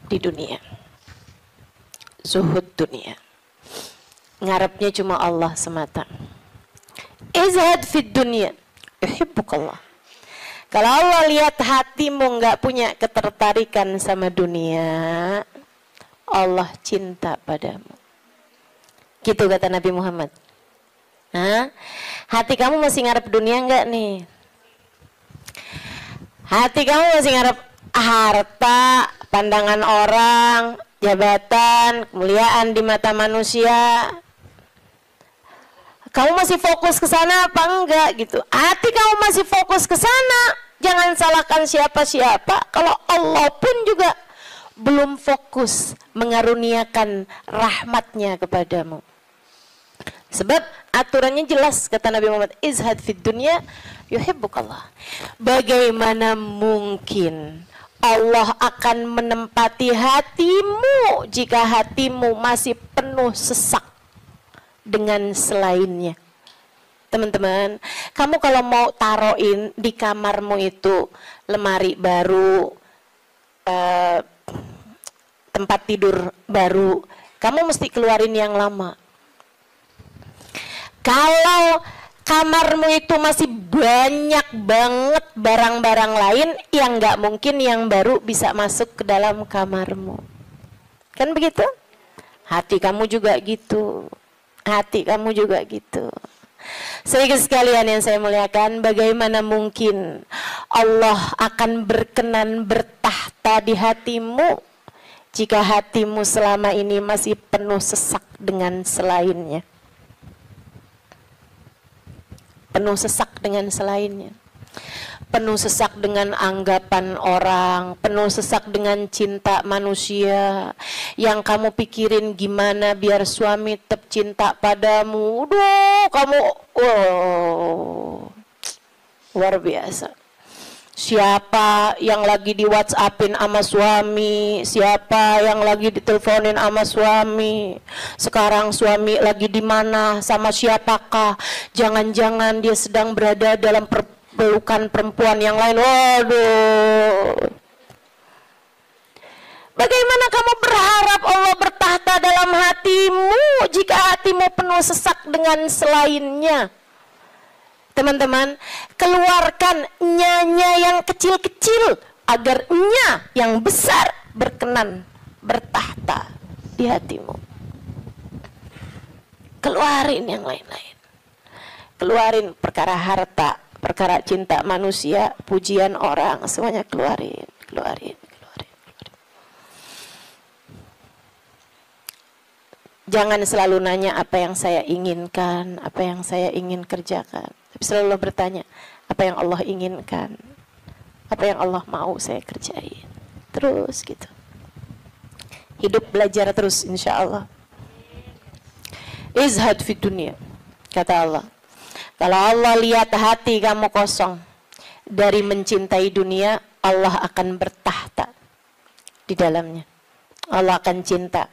[SPEAKER 1] di dunia, zuhud dunia, ngarepnya cuma Allah semata. Izhad fid dunya, yuhibbukallah. Kalau Allah lihat hatimu nggak punya ketertarikan sama dunia, Allah cinta padamu. Gitu kata Nabi Muhammad. Hah? Hati kamu masih ngarep dunia nggak nih? Hati kamu masih ngarep harta, pandangan orang, jabatan, kemuliaan di mata manusia? Kamu masih fokus ke sana apa enggak gitu? Hati kamu masih fokus ke sana, jangan salahkan siapa-siapa. Kalau Allah pun juga belum fokus mengaruniakan rahmatnya kepadamu. Sebab aturannya jelas, kata Nabi Muhammad, izhad fid dunya yuhibbukallah. Bagaimana mungkin Allah akan menempati hatimu jika hatimu masih penuh sesak dengan selainnya? Teman-teman, kamu kalau mau taruhin di kamarmu itu lemari baru, tempat tidur baru, kamu mesti keluarin yang lama. Kalau kamarmu itu masih banyak banget barang-barang lain, yang nggak mungkin yang baru bisa masuk ke dalam kamarmu. Kan begitu? Hati kamu juga gitu. Hati kamu juga gitu. Sehingga sekalian yang saya muliakan, bagaimana mungkin Allah akan berkenan bertahta di hatimu jika hatimu selama ini masih penuh sesak dengan selainnya? Penuh sesak dengan selainnya, penuh sesak dengan anggapan orang, penuh sesak dengan cinta manusia. Yang kamu pikirin gimana biar suami tetap cinta padamu. Duh, kamu luar biasa.
[SPEAKER 2] Siapa yang lagi di WhatsAppin sama suami, siapa yang lagi diteleponin sama suami, sekarang suami lagi di mana, sama siapakah, jangan-jangan dia sedang berada dalam pelukan perempuan yang lain. Waduh, bagaimana kamu berharap Allah bertahta dalam hatimu jika hatimu penuh sesak dengan selainnya? Teman-teman, keluarkan nya yang kecil-kecil agar nya yang besar berkenan bertahta di hatimu. Keluarin yang lain-lain. Keluarin perkara harta, perkara cinta manusia, pujian orang, semuanya keluarin. Jangan selalu nanya apa yang saya inginkan, apa yang saya ingin kerjakan. Tapi selalu bertanya, apa yang Allah inginkan, apa yang Allah mau saya kerjain. Terus gitu. Hidup belajar terus insya Allah. Izhad fi dunia, kata Allah. Kalau Allah lihat hati kamu kosong dari mencintai dunia, Allah akan bertahta di dalamnya. Allah akan cinta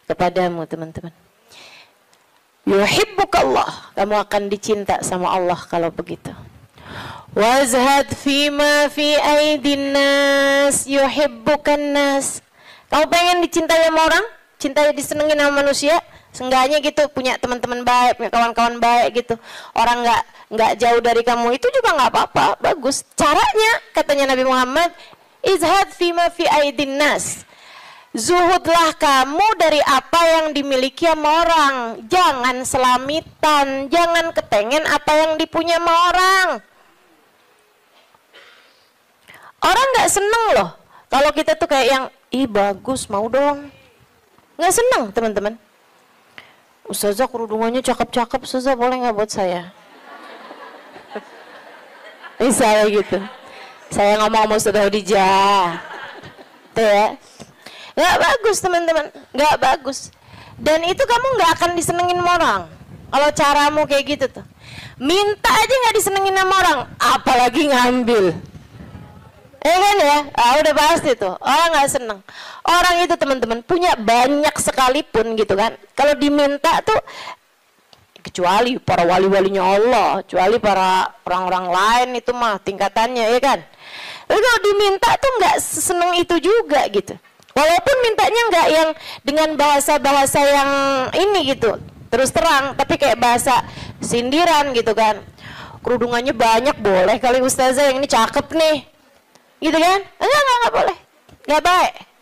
[SPEAKER 2] kepadamu, teman-teman. Yuhibbukallah, kamu akan dicinta sama Allah kalau begitu. Wazhad fima fi aidin nas yuhibbukan nas. Kamu pengen dicintai sama orang, cintai disenengin sama manusia, seenggaknya gitu punya teman-teman baik, punya kawan-kawan baik gitu. Orang nggak jauh dari kamu itu juga nggak apa-apa, bagus. Caranya katanya Nabi Muhammad, izhad fima fi aidin nas. Zuhudlah kamu dari apa yang dimiliki sama orang. Jangan selamitan, jangan kepengen apa yang dipunya sama orang. Orang gak seneng loh kalau kita tuh kayak yang, ih bagus, mau dong. Gak seneng, teman-teman. Ustazah kerudungannya cakep-cakep, Ustazah boleh gak buat saya? Misalnya gitu. Saya ngomong sama Ustazah Khadijah. Tuh ya. Gak bagus, teman-teman, gak bagus. Dan itu kamu gak akan disenengin sama orang kalau caramu kayak gitu tuh. Minta aja gak disenengin sama orang, apalagi ngambil. Kan ya, udah pasti tuh orang gak seneng. Orang itu, teman-teman, punya banyak sekalipun gitu kan, kalau diminta tuh, kecuali para wali-walinya Allah, kecuali para orang-orang lain itu mah tingkatannya, ya kan. Tapi kalau diminta tuh gak seneng itu juga gitu. Walaupun mintanya nggak yang dengan bahasa-bahasa yang ini gitu, terus terang, tapi kayak bahasa sindiran gitu kan. Kerudungannya banyak, boleh kali Ustazah, yang ini cakep nih, gitu kan? Enggak boleh,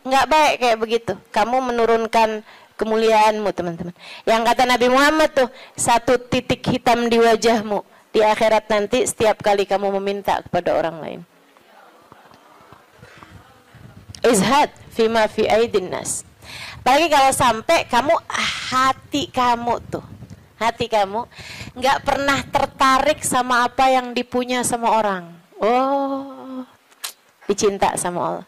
[SPEAKER 2] nggak baik kayak begitu. Kamu menurunkan kemuliaanmu, teman-teman. Yang kata Nabi Muhammad tuh, satu titik hitam di wajahmu di akhirat nanti setiap kali kamu meminta kepada orang lain. Izhad fima fi aidin nas. Apalagi kalau sampai kamu, hati kamu nggak pernah tertarik sama apa yang dipunya sama orang. Oh, dicinta sama Allah.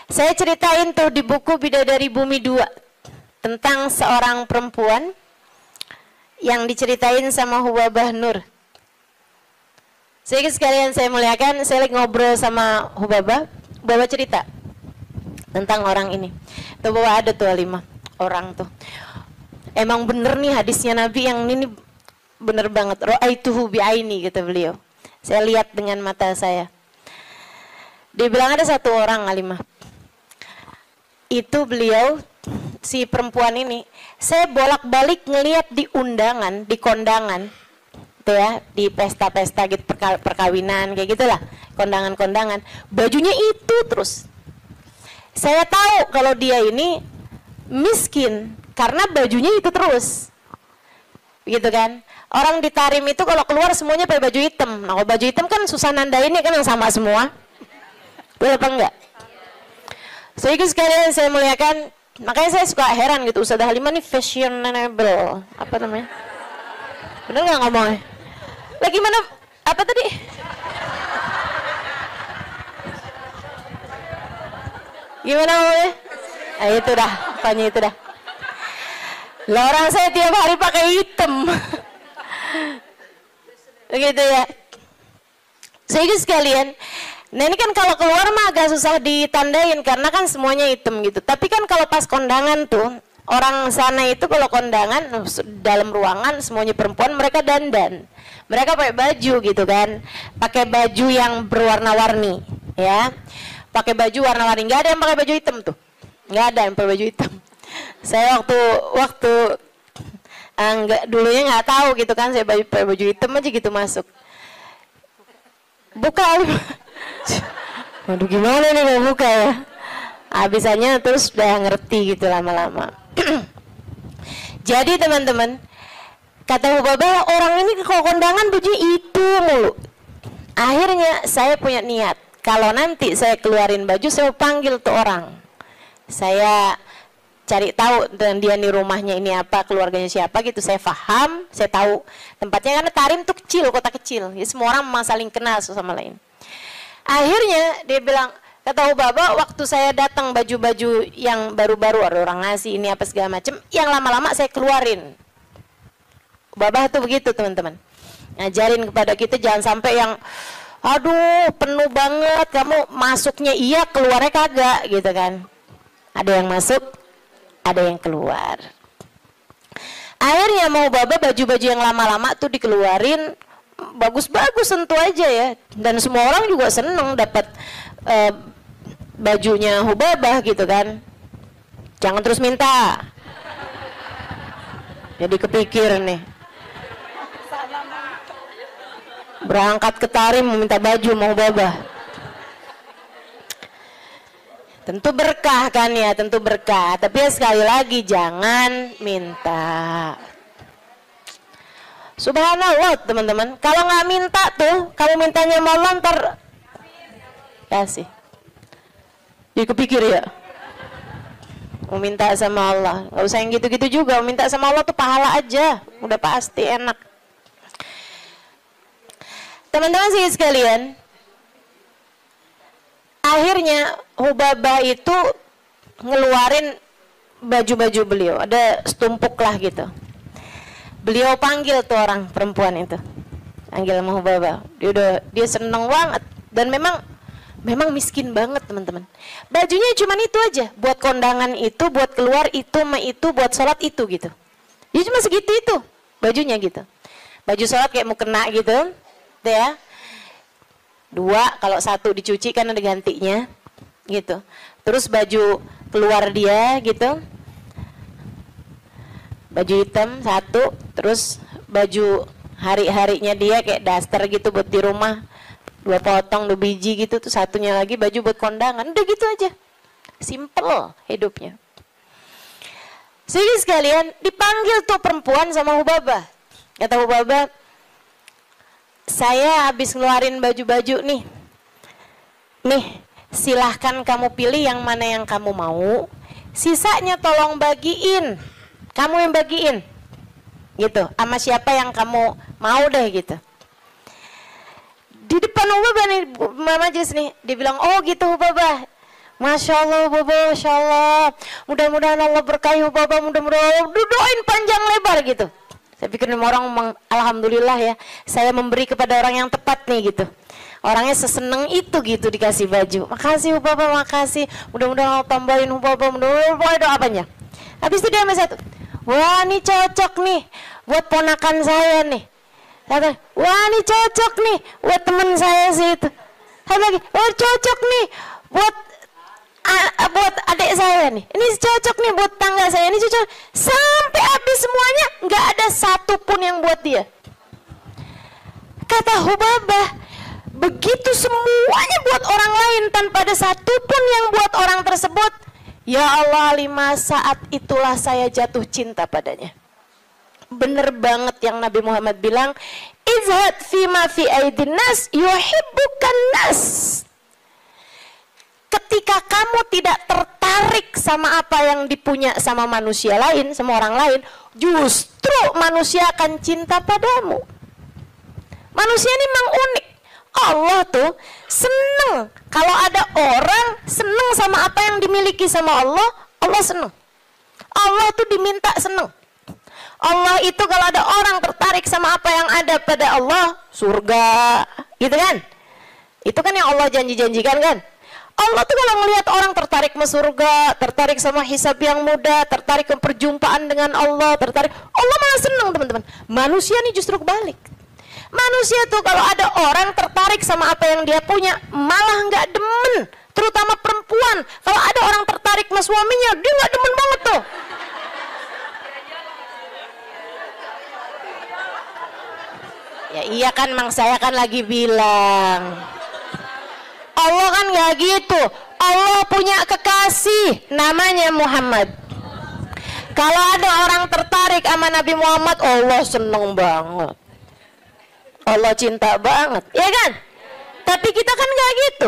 [SPEAKER 2] Saya ceritain tuh di buku Bidadari Bumi 2 tentang seorang perempuan yang diceritain sama Hubabah Nur. Sedikit sekalian saya muliakan, saya lagi ngobrol sama Hubabah cerita tentang orang ini. Tuh bahwa ada tuh 5 orang tuh. Emang bener nih hadisnya Nabi yang ini bener banget. Ra'aituhu bi'aini, kata beliau. Saya lihat dengan mata saya. Dia bilang ada satu orang, Alimah. Itu beliau, si perempuan ini, saya bolak-balik ngelihat di undangan, di kondangan, tuh ya, di pesta-pesta gitu, perkawinan kayak gitulah, kondangan-kondangan, bajunya itu terus. Saya tahu kalau dia ini miskin karena bajunya itu terus, gitu kan? Orang di Tarim itu kalau keluar semuanya pakai baju hitam. Nah, kalau baju hitam kan susah nandainnya kan yang sama semua. Betul apa enggak? So itu sekalian saya muliakan. Makanya saya suka heran gitu, Ustazah Halimah nih fashionable, apa namanya? Bener nggak ngomongnya? Lagi mana? Apa tadi? Gimana ngomongnya? Itu dah, pokoknya itu dah. Lah orang saya tiap hari pakai hitam. Begitu ya. Saya sekalian, Nah ini kan kalau keluar mah agak susah ditandain karena kan semuanya hitam gitu. Tapi kan kalau pas kondangan tuh, orang sana itu kalau kondangan dalam ruangan semuanya perempuan, mereka dandan. Mereka pakai baju gitu kan. Pakai baju yang berwarna-warni, ya. Pakai baju warna-warni. Nggak ada yang pakai baju hitam tuh. Nggak ada yang pakai baju hitam. Saya waktu dulunya nggak tahu gitu kan, saya pakai baju hitam aja gitu masuk. Buka. Waduh gimana nih mau buka ya. Habisannya terus udah ngerti gitu lama-lama. Jadi teman-teman, kata Hubabah, orang ini kalau kondangan baju itu mulu. Akhirnya saya punya niat, kalau nanti saya keluarin baju, saya panggil tuh orang. Saya cari tahu dan dia nih rumahnya ini apa, keluarganya siapa gitu, saya paham, saya tahu tempatnya karena Tarim tuh kecil, kota kecil. Ya, semua orang memang saling kenal satu sama lain. Akhirnya dia bilang, kata Hubabah, waktu saya datang baju-baju yang baru-baru, ada orang ngasih ini apa segala macam, yang lama-lama saya keluarin. Hubabah tuh begitu teman-teman. Ngajarin kepada kita jangan sampai yang, aduh penuh banget, kamu masuknya iya, keluarnya kagak gitu kan. Ada yang masuk, ada yang keluar. Akhirnya mau Hubabah baju-baju yang lama-lama tuh dikeluarin, bagus-bagus tentu aja ya, dan semua orang juga seneng dapat bajunya Hubabah gitu kan. Jangan terus minta, jadi kepikir nih berangkat ke Tarim mau minta baju mau Hubabah. Tentu berkah kan ya, tentu berkah, tapi ya sekali lagi jangan minta. Subhanallah teman-teman, kalau nggak minta tuh, kalau mintanya mau ntar kasih. Jadi kepikir ya, mau minta sama Allah, nggak usah yang gitu-gitu juga. Mau minta sama Allah tuh pahala aja, udah pasti enak. Teman-teman sih sekalian, akhirnya Hubabah itu ngeluarin baju-baju beliau, ada setumpuk lah gitu. Beliau panggil tuh orang perempuan itu, panggil sama Hubabah. Dia seneng banget dan memang miskin banget teman-teman. Bajunya cuma itu aja, buat kondangan itu, buat keluar itu, buat sholat itu gitu. Dia cuma segitu itu bajunya gitu. Baju sholat kayak mau kena gitu, ya. 2, kalau 1 dicuci kan ada gantinya gitu. Terus baju keluar dia gitu, baju hitam 1, terus baju hari-harinya dia kayak daster gitu buat di rumah, 2 potong 2 biji gitu, tuh 1-nya lagi baju buat kondangan. Udah gitu aja, simple hidupnya. Sehingga sekalian dipanggil tuh perempuan sama Hubabah. Kata Hubabah, saya habis ngeluarin baju-baju nih, silahkan kamu pilih yang mana yang kamu mau, sisanya tolong bagiin, kamu yang bagiin gitu, sama siapa yang kamu mau deh gitu. Di depan Hubabah nih, majlis nih, dia bilang, oh gitu Hubabah, Masya Allah Hubabah, Masya Allah, mudah-mudahan Allah berkahi Hubabah, mudah-mudahan doain panjang lebar gitu. Saya pikir orang alhamdulillah ya, saya memberi kepada orang yang tepat nih gitu. Orangnya seseneng itu gitu dikasih baju. Makasih Hubabah, makasih. Mudah-mudahan Allah tambahin Hubabah, mudah-mudahan doa apanya. Habis itu dia ambil 1. Wah, ini cocok nih buat ponakan saya nih. Kata, wah, ini cocok nih buat teman saya sih itu. Kata lagi, wah, cocok nih buat adik saya nih, ini cocok nih buat tangga saya, ini cocok. Sampai habis semuanya, nggak ada satupun yang buat dia. Kata Hubabah, begitu semuanya buat orang lain tanpa ada satupun yang buat orang tersebut, ya Allah, 5 saat itulah saya jatuh cinta padanya. Bener banget yang Nabi Muhammad bilang, izhad fima fi aidin nas yuhibbukan nas. Ketika kamu tidak tertarik sama apa yang dipunya sama manusia lain, sama orang lain, justru manusia akan cinta padamu. Manusia ini memang unik. Allah tuh seneng kalau ada orang seneng sama apa yang dimiliki sama Allah, Allah seneng. Allah tuh diminta seneng. Allah itu kalau ada orang tertarik sama apa yang ada pada Allah, surga, gitu kan? Itu kan yang Allah janji-janjikan kan. Allah tuh kalau melihat orang tertarik ke surga, tertarik sama hisab yang mudah, tertarik ke perjumpaan dengan Allah, Allah malah senang teman-teman. Manusia nih justru kebalik. Manusia tuh kalau ada orang tertarik sama apa yang dia punya, malah nggak demen. Terutama perempuan, kalau ada orang tertarik sama suaminya, dia nggak demen banget tuh. Ya iya kan, Mang, saya kan lagi bilang. Allah kan nggak gitu. Allah punya kekasih namanya Muhammad. Kalau ada orang tertarik sama Nabi Muhammad, Allah seneng banget. Allah cinta banget, ya kan? Tapi kita kan nggak gitu.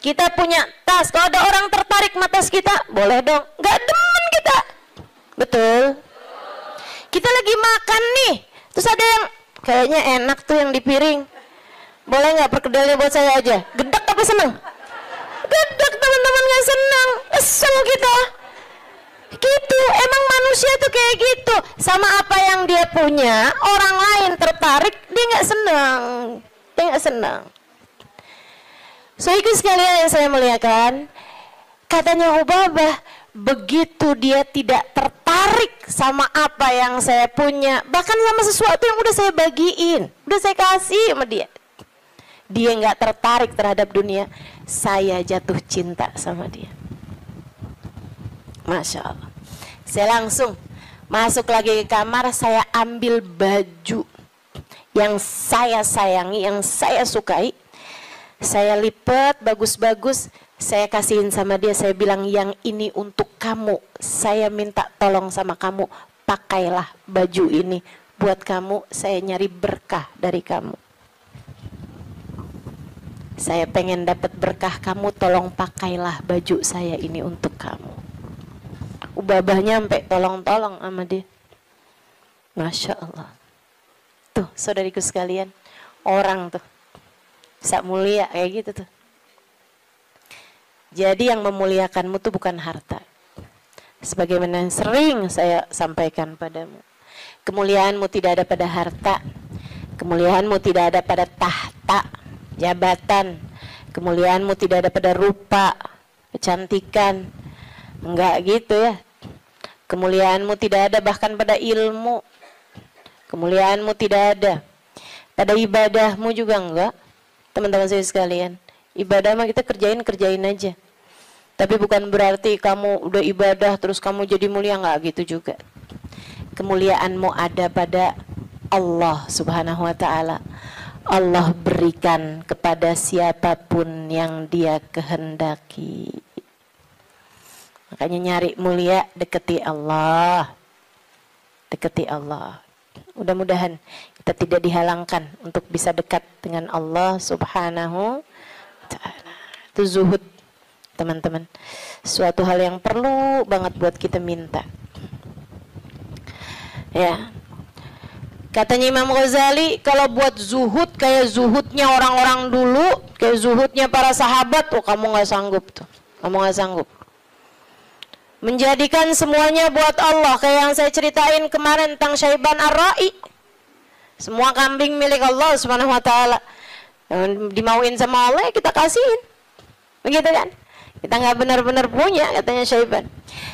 [SPEAKER 2] Kita punya tas. Kalau ada orang tertarik sama tas kita, boleh dong. Nggak demen kita. Betul. Kita lagi makan nih, terus ada yang kayaknya enak tuh yang di piring. Boleh nggak perkedelnya buat saya aja? Gedek apa seneng? Gedek teman-teman, nggak seneng. Kesel kita. Gitu, emang manusia tuh kayak gitu. Sama apa yang dia punya, orang lain tertarik, dia nggak seneng. Dia nggak seneng. So itu sekalian yang saya muliakan. Katanya Ubabah, begitu dia tidak tertarik sama apa yang saya punya, bahkan sama sesuatu yang udah saya bagiin, udah saya kasih sama dia, dia nggak tertarik terhadap dunia, saya jatuh cinta sama dia. Masya Allah. Saya langsung masuk lagi ke kamar, saya ambil baju yang saya sayangi, yang saya sukai, saya lipat bagus-bagus, saya kasihin sama dia, saya bilang yang ini untuk kamu, saya minta tolong sama kamu, pakailah baju ini buat kamu, saya nyari berkah dari kamu. Saya pengen dapat berkah kamu, tolong pakailah baju saya ini untuk kamu. Ubabahnya sampai tolong-tolong sama dia. Masya Allah. Tuh saudariku sekalian, orang tuh bisa mulia kayak gitu tuh. Jadi yang memuliakanmu tuh bukan harta. Sebagaimana yang sering saya sampaikan padamu, kemuliaanmu tidak ada pada harta, kemuliaanmu tidak ada pada tahta, jabatan, kemuliaanmu tidak ada pada rupa, kecantikan, enggak gitu ya. Kemuliaanmu tidak ada bahkan pada ilmu, kemuliaanmu tidak ada pada ibadahmu juga enggak. Teman-teman saya sekalian, ibadah mah kita kerjain aja. Tapi bukan berarti kamu udah ibadah terus kamu jadi mulia, enggak gitu juga. Kemuliaanmu ada pada Allah Subhanahu wa taala. Allah berikan kepada siapapun yang Dia kehendaki. Makanya nyari mulia, deketi Allah. Deketi Allah. Mudah-mudahan kita tidak dihalangkan untuk bisa dekat dengan Allah Subhanahu wa taala. Itu zuhud, teman-teman. Suatu hal yang perlu banget buat kita minta. Ya. Katanya Imam Ghazali, kalau buat zuhud kayak zuhudnya orang-orang dulu, kayak zuhudnya para sahabat, oh kamu nggak sanggup tuh. Kamu nggak sanggup. Menjadikan semuanya buat Allah, kayak yang saya ceritain kemarin tentang Syaiban Ar-Ra'i. Semua kambing milik Allah Subhanahu wa taala. Dimauin sama Allah, kita kasihin. Begitu kan? Kita nggak benar-benar punya, katanya Syaiban.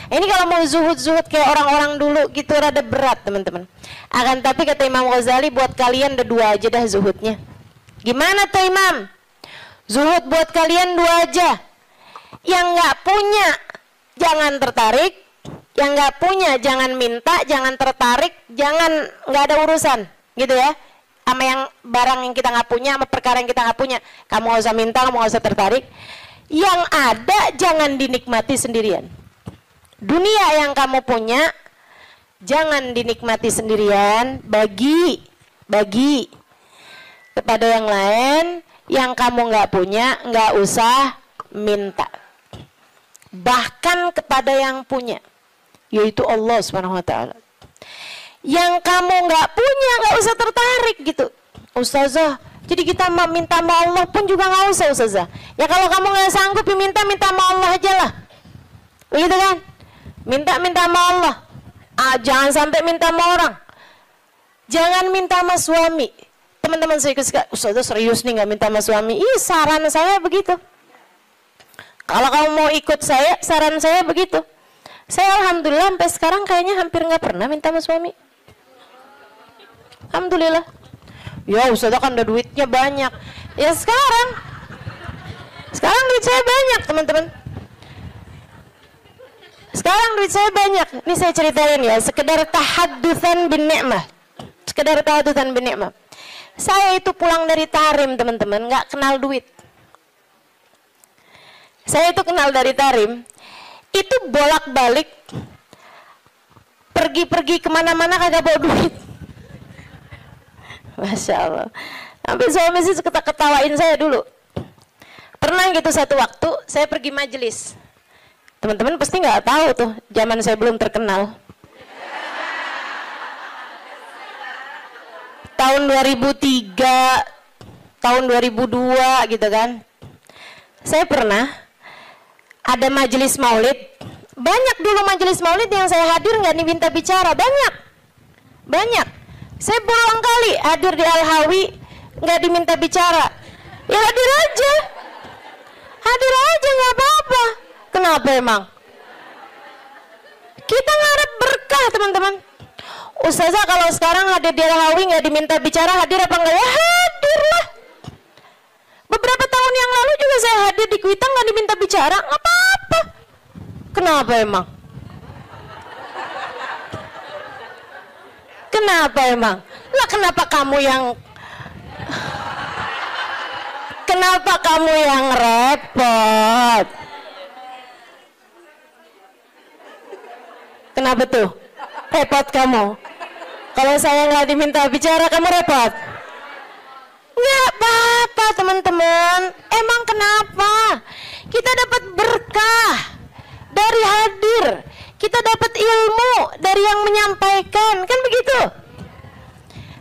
[SPEAKER 2] Ini kalau mau zuhud-zuhud kayak orang-orang dulu gitu rada berat, teman-teman. Akan tapi kata Imam Ghazali, buat kalian ada dua aja dah zuhudnya. Gimana tuh Imam? Zuhud buat kalian dua aja. Yang nggak punya jangan tertarik, yang nggak punya jangan minta, jangan tertarik, jangan nggak ada urusan, gitu ya. Sama yang barang yang kita nggak punya, sama perkara yang kita nggak punya, kamu nggak usah minta, kamu nggak usah tertarik. Yang ada jangan dinikmati sendirian. Dunia yang kamu punya jangan dinikmati sendirian, bagi kepada yang lain. Yang kamu nggak punya nggak usah minta. Bahkan kepada yang punya, yaitu Allah Subhanahu wa taala. Yang kamu nggak punya nggak usah tertarik gitu. Ustazah, jadi kita minta sama Allah pun juga nggak usah Ustazah. Ya kalau kamu nggak sanggup minta sama Allah aja lah. Begitu kan? Minta sama Allah. Jangan sampai minta sama orang. Jangan minta sama suami. teman-teman saya Ustazah serius nih nggak minta sama suami. Ih, saran saya begitu. Kalau kamu mau ikut saya, saran saya begitu. Saya alhamdulillah sampai sekarang kayaknya hampir nggak pernah minta sama suami. Alhamdulillah. Ya Ustazah kan ada duitnya banyak. Ya sekarang duit saya banyak teman-teman. Sekarang duit saya banyak. Ini saya ceritain ya, sekedar tahaddusan bin ni'mah. Sekedar tahaddusan bin ni'mah. Saya itu pulang dari Tarim teman-teman, nggak kenal duit. Saya itu kenal dari Tarim, itu bolak-balik pergi-pergi kemana-mana kagak bawa duit. Masya Allah. Sampai suami sih ketawain saya dulu. Pernah gitu satu waktu saya pergi majelis. Teman-teman pasti nggak tahu tuh, zaman saya belum terkenal. Tahun 2003, tahun 2002 gitu kan. Saya pernah ada majelis maulid. Banyak dulu majelis maulid yang saya hadir nggak diminta bicara, banyak. Saya berulang kali hadir di Al-Hawi nggak diminta bicara. Ya hadir aja nggak apa-apa. Kenapa emang? Kita ngarep berkah teman-teman. Ustazah kalau sekarang hadir di Al-Hawi nggak diminta bicara, hadir apa enggak? Ya hadir lah. Beberapa tahun yang lalu juga saya hadir di Kuitang nggak diminta bicara, nggak apa-apa. Kenapa emang? Kenapa emang? Lah kenapa kamu yang repot? Kenapa tuh? Repot kamu? Kalau saya nggak diminta bicara kamu repot? Nggak apa-apa teman-teman. Emang kenapa? Kita dapat berkah dari hadir. Kita dapat ilmu dari yang menyampaikan. Kan begitu?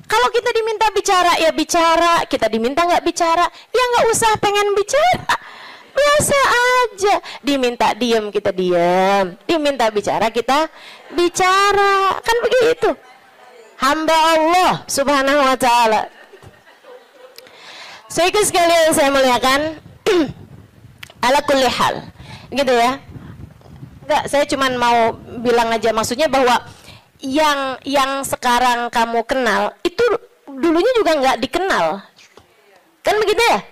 [SPEAKER 2] Kalau kita diminta bicara, ya bicara. Kita diminta nggak bicara, ya nggak usah pengen bicara. Biasa aja. Diminta diam, kita diam. Diminta bicara, kita bicara. Kan begitu. Hamba Allah subhanahu wa ta'ala. So itu sekalian saya muliakan. Ala kulli hal. Gitu ya. Enggak, saya cuma mau bilang aja, maksudnya bahwa yang sekarang kamu kenal itu dulunya juga nggak dikenal, kan begitu ya?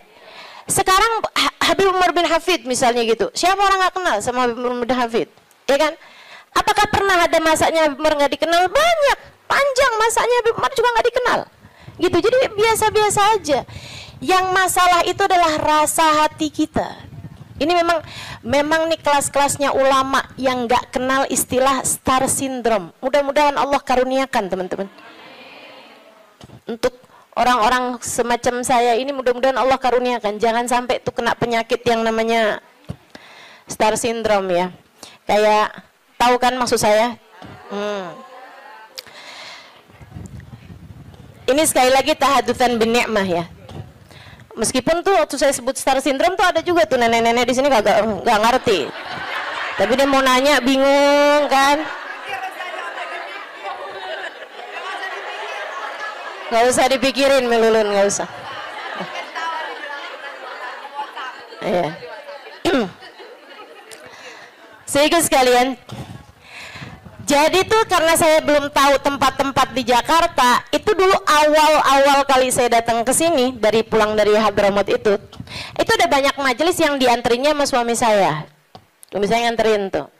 [SPEAKER 2] Sekarang Habib Umar bin Hafid misalnya gitu, siapa orang nggak kenal sama Habib Umar bin Hafid, ya kan? Apakah pernah ada masanya Habib Umar nggak dikenal? Banyak, panjang masanya Habib Umar juga nggak dikenal, gitu. Jadi biasa-biasa aja. Yang masalah itu adalah rasa hati kita. Ini memang nih kelas-kelasnya ulama yang nggak kenal istilah star syndrome. Mudah-mudahan Allah karuniakan teman-teman. Untuk orang-orang semacam saya ini mudah-mudahan Allah karuniakan. Jangan sampai tuh kena penyakit yang namanya star syndrome ya. Kayak tahu kan maksud saya? Ini sekali lagi tahadutsan bin ni'mah ya. Meskipun tuh waktu saya sebut star syndrome tuh ada juga tuh nenek-nenek di sini nggak ngerti. Tapi dia mau nanya bingung kan? Nggak usah dipikirin Melulun, nggak usah. Iya. Sehingga sekalian. Jadi tuh karena saya belum tahu tempat-tempat di Jakarta, itu dulu awal-awal kali saya datang ke sini dari pulang dari Hadramaut itu ada banyak majelis yang dianterinya sama suami saya. Suami saya nganterin tuh.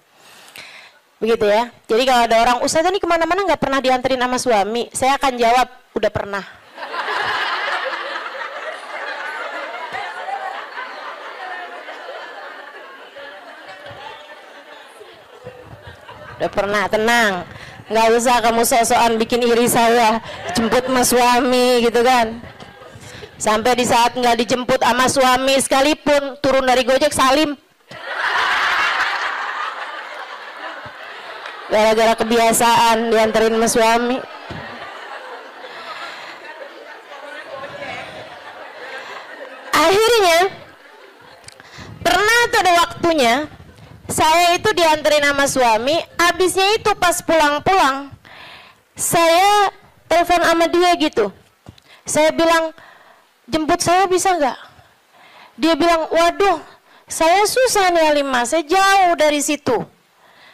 [SPEAKER 2] Begitu ya. Jadi kalau ada orang, Ustazah nih kemana-mana nggak pernah dianterin sama suami, saya akan jawab, udah pernah. Udah pernah, tenang, nggak usah kamu sok-sokan bikin iri saya, jemput sama suami gitu kan. Sampai di saat nggak dijemput sama suami sekalipun, turun dari Gojek salim. Gara-gara kebiasaan dianterin sama suami. Akhirnya pernah tuh ada waktunya saya itu dianterin sama suami, habisnya itu pas pulang-pulang saya telepon sama dia gitu, Saya bilang, jemput saya bisa nggak? Dia bilang, waduh, saya susah nih Halimah, saya jauh dari situ.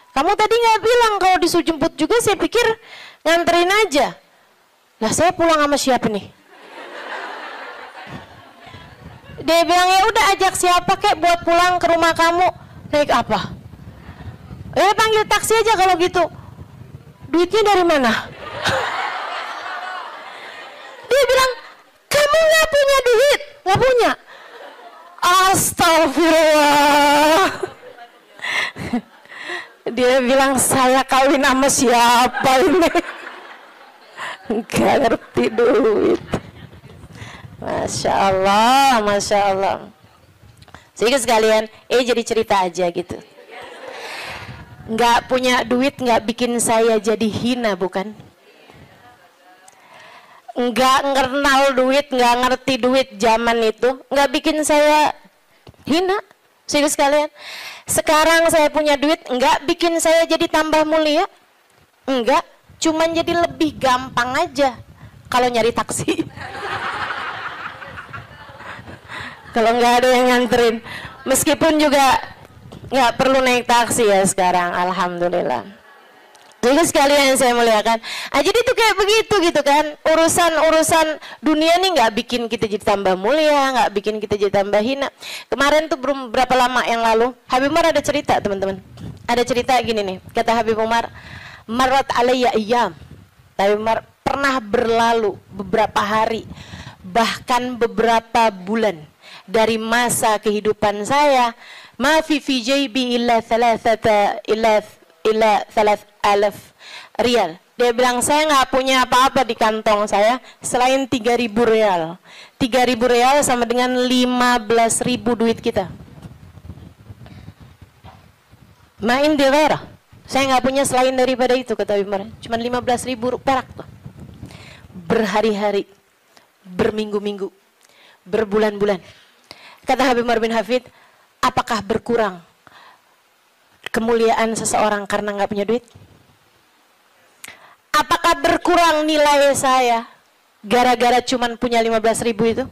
[SPEAKER 2] Kamu tadi nggak bilang kalau disuruh jemput juga, saya pikir nganterin aja. Lah saya pulang sama siapa nih? Dia bilang, ya udah ajak siapa kek buat pulang ke rumah kamu. Naik apa? Panggil taksi aja kalau gitu. Duitnya dari mana? Dia bilang, kamu nggak punya duit? Nggak punya? Astagfirullah. Dia bilang, saya kawin sama siapa ini? Nggak ngerti duit. Masya Allah, Masya Allah. Sehingga sekalian, jadi cerita aja gitu. Nggak punya duit nggak bikin saya jadi hina, bukan? Nggak kenal duit, nggak ngerti duit zaman itu, nggak bikin saya hina. Sehingga sekalian, sekarang saya punya duit, nggak bikin saya jadi tambah mulia. Enggak, cuman jadi lebih gampang aja kalau nyari taksi. Kalau nggak ada yang nganterin, meskipun juga nggak perlu naik taksi ya sekarang, alhamdulillah. Jadi sekalian yang saya muliakan, jadi itu kayak begitu gitu kan, urusan dunia nih nggak bikin kita jadi tambah mulia, nggak bikin kita jadi tambah hina. Kemarin tuh belum berapa lama yang lalu, Habib Umar ada cerita teman-teman, ada cerita gini nih, kata Habib Umar, marat alayya iyam. Habib Umar, pernah berlalu beberapa hari, bahkan beberapa bulan dari masa kehidupan saya, ma fi jaybi illa 3,000 riyal. Dia bilang, saya nggak punya apa-apa di kantong saya selain 3.000 riyal. 3.000 riyal sama dengan 15.000 duit kita. Main di ghairah. Saya nggak punya selain daripada itu, kata Habib Umar. Cuma 15.000 perak tuh. Berhari-hari, berminggu-minggu, berbulan-bulan. Kata Habib Umar bin Hafid, apakah berkurang kemuliaan seseorang karena nggak punya duit? Apakah berkurang nilai saya gara-gara cuman punya 15.000 itu?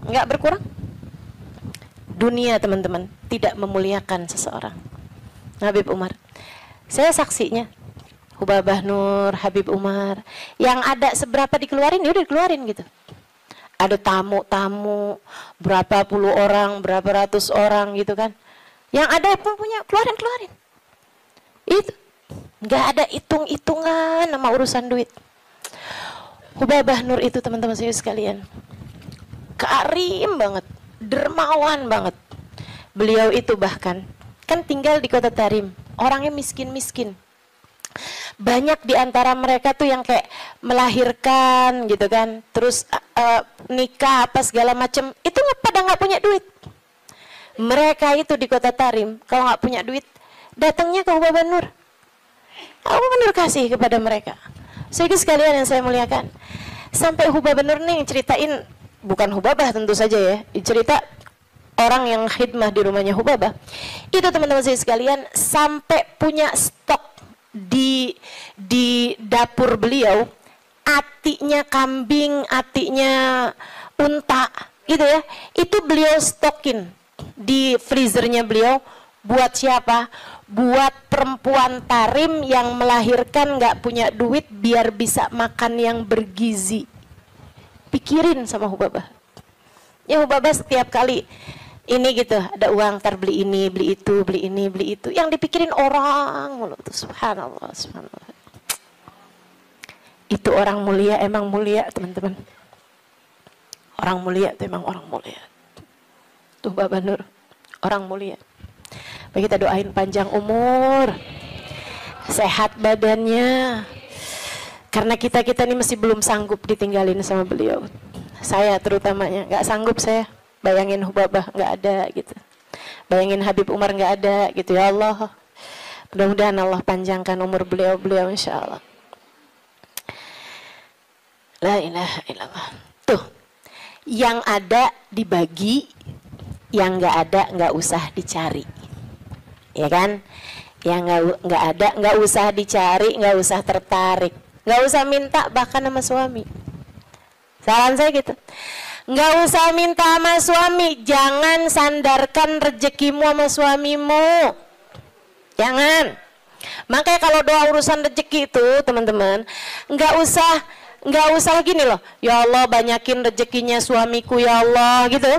[SPEAKER 2] Nggak berkurang. Dunia teman-teman tidak memuliakan seseorang. Habib Umar, saya saksinya. Hubabah Nur, Habib Umar, yang ada seberapa dikeluarin, ya udah dikeluarin gitu. Ada tamu-tamu, berapa puluh orang, berapa ratus orang gitu kan. Yang ada pun punya, keluarin. Itu nggak ada hitung-hitungan sama urusan duit. Hubabah Nur itu teman-teman saya sekalian, karim banget, dermawan banget. Beliau itu bahkan kan tinggal di kota Tarim, orangnya miskin-miskin. Banyak di antara mereka tuh yang kayak melahirkan gitu kan, terus nikah apa segala macem, itu pada nggak punya duit. Mereka itu di kota Tarim kalau nggak punya duit, datangnya ke Hubabah Nur. Hubabah Nur kasih kepada mereka. Sehingga sekalian yang saya muliakan, sampai Hubabah Nur nih ceritain, bukan Hubabah tentu saja ya, cerita orang yang khidmah di rumahnya Hubabah. Itu teman-teman saya sekalian sampai punya stok di dapur beliau, atinya kambing, atinya unta gitu ya, itu beliau stokin di freezernya beliau. Buat siapa? Buat perempuan Tarim yang melahirkan nggak punya duit biar bisa makan yang bergizi. Pikirin sama Hubabah ya, Hubabah setiap kali ini gitu, ada uang, ntar beli ini, beli itu, beli ini, beli itu. Yang dipikirin orang mulu tuh, subhanallah, subhanallah. Itu orang mulia, emang mulia teman-teman. Orang mulia itu emang orang mulia. Tuh Bapak Nur, orang mulia. Baik, kita doain panjang umur, sehat badannya. Karena kita ini masih belum sanggup ditinggalin sama beliau. Saya terutamanya, nggak sanggup saya. Bayangin Hubabah nggak ada gitu, bayangin Habib Umar nggak ada gitu. Ya Allah, mudah-mudahan Allah panjangkan umur beliau insya Allah. La ilaha illallah. Tuh, yang ada dibagi, yang nggak ada nggak usah dicari, ya kan? Yang nggak ada nggak usah dicari, nggak usah tertarik, nggak usah minta bahkan sama suami. Saran saya gitu. Nggak usah minta sama suami, jangan sandarkan rezekimu sama suamimu. Jangan. Makanya kalau doa urusan rezeki itu teman-teman, nggak usah gini loh. Ya Allah banyakin rezekinya suamiku ya Allah gitu.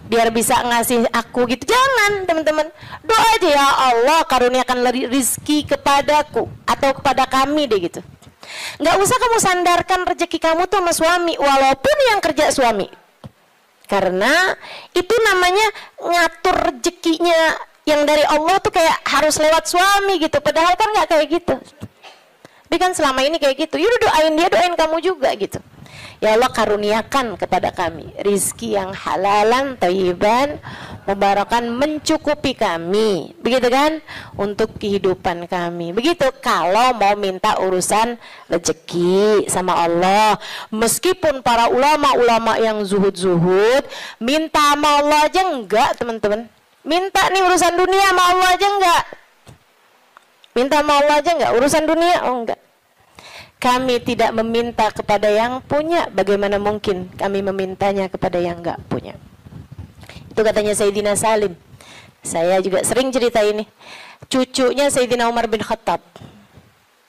[SPEAKER 2] Biar bisa ngasih aku gitu. Jangan teman-teman. Doa aja ya Allah karuniakan rizki kepadaku atau kepada kami deh gitu. Nggak usah kamu sandarkan rezeki kamu tuh sama suami walaupun yang kerja suami. Karena itu namanya ngatur rezekinya yang dari Allah tuh kayak harus lewat suami gitu. Padahal kan nggak kayak gitu. Tapi kan selama ini kayak gitu. Yaudah doain dia, doain kamu juga gitu. Ya Allah karuniakan kepada kami rizki yang halalan, thayyiban, mubarakan, mencukupi kami. Begitu kan? Untuk kehidupan kami. Begitu kalau mau minta urusan rezeki sama Allah. Meskipun para ulama-ulama yang zuhud-zuhud, minta sama Allah aja enggak teman-teman. Minta nih urusan dunia sama Allah aja enggak. Minta sama Allah aja enggak. Urusan dunia, oh enggak. Kami tidak meminta kepada yang punya, bagaimana mungkin kami memintanya kepada yang enggak punya. Itu katanya Sayyidina Salim. Saya juga sering cerita ini. Cucunya Sayyidina Umar bin Khattab.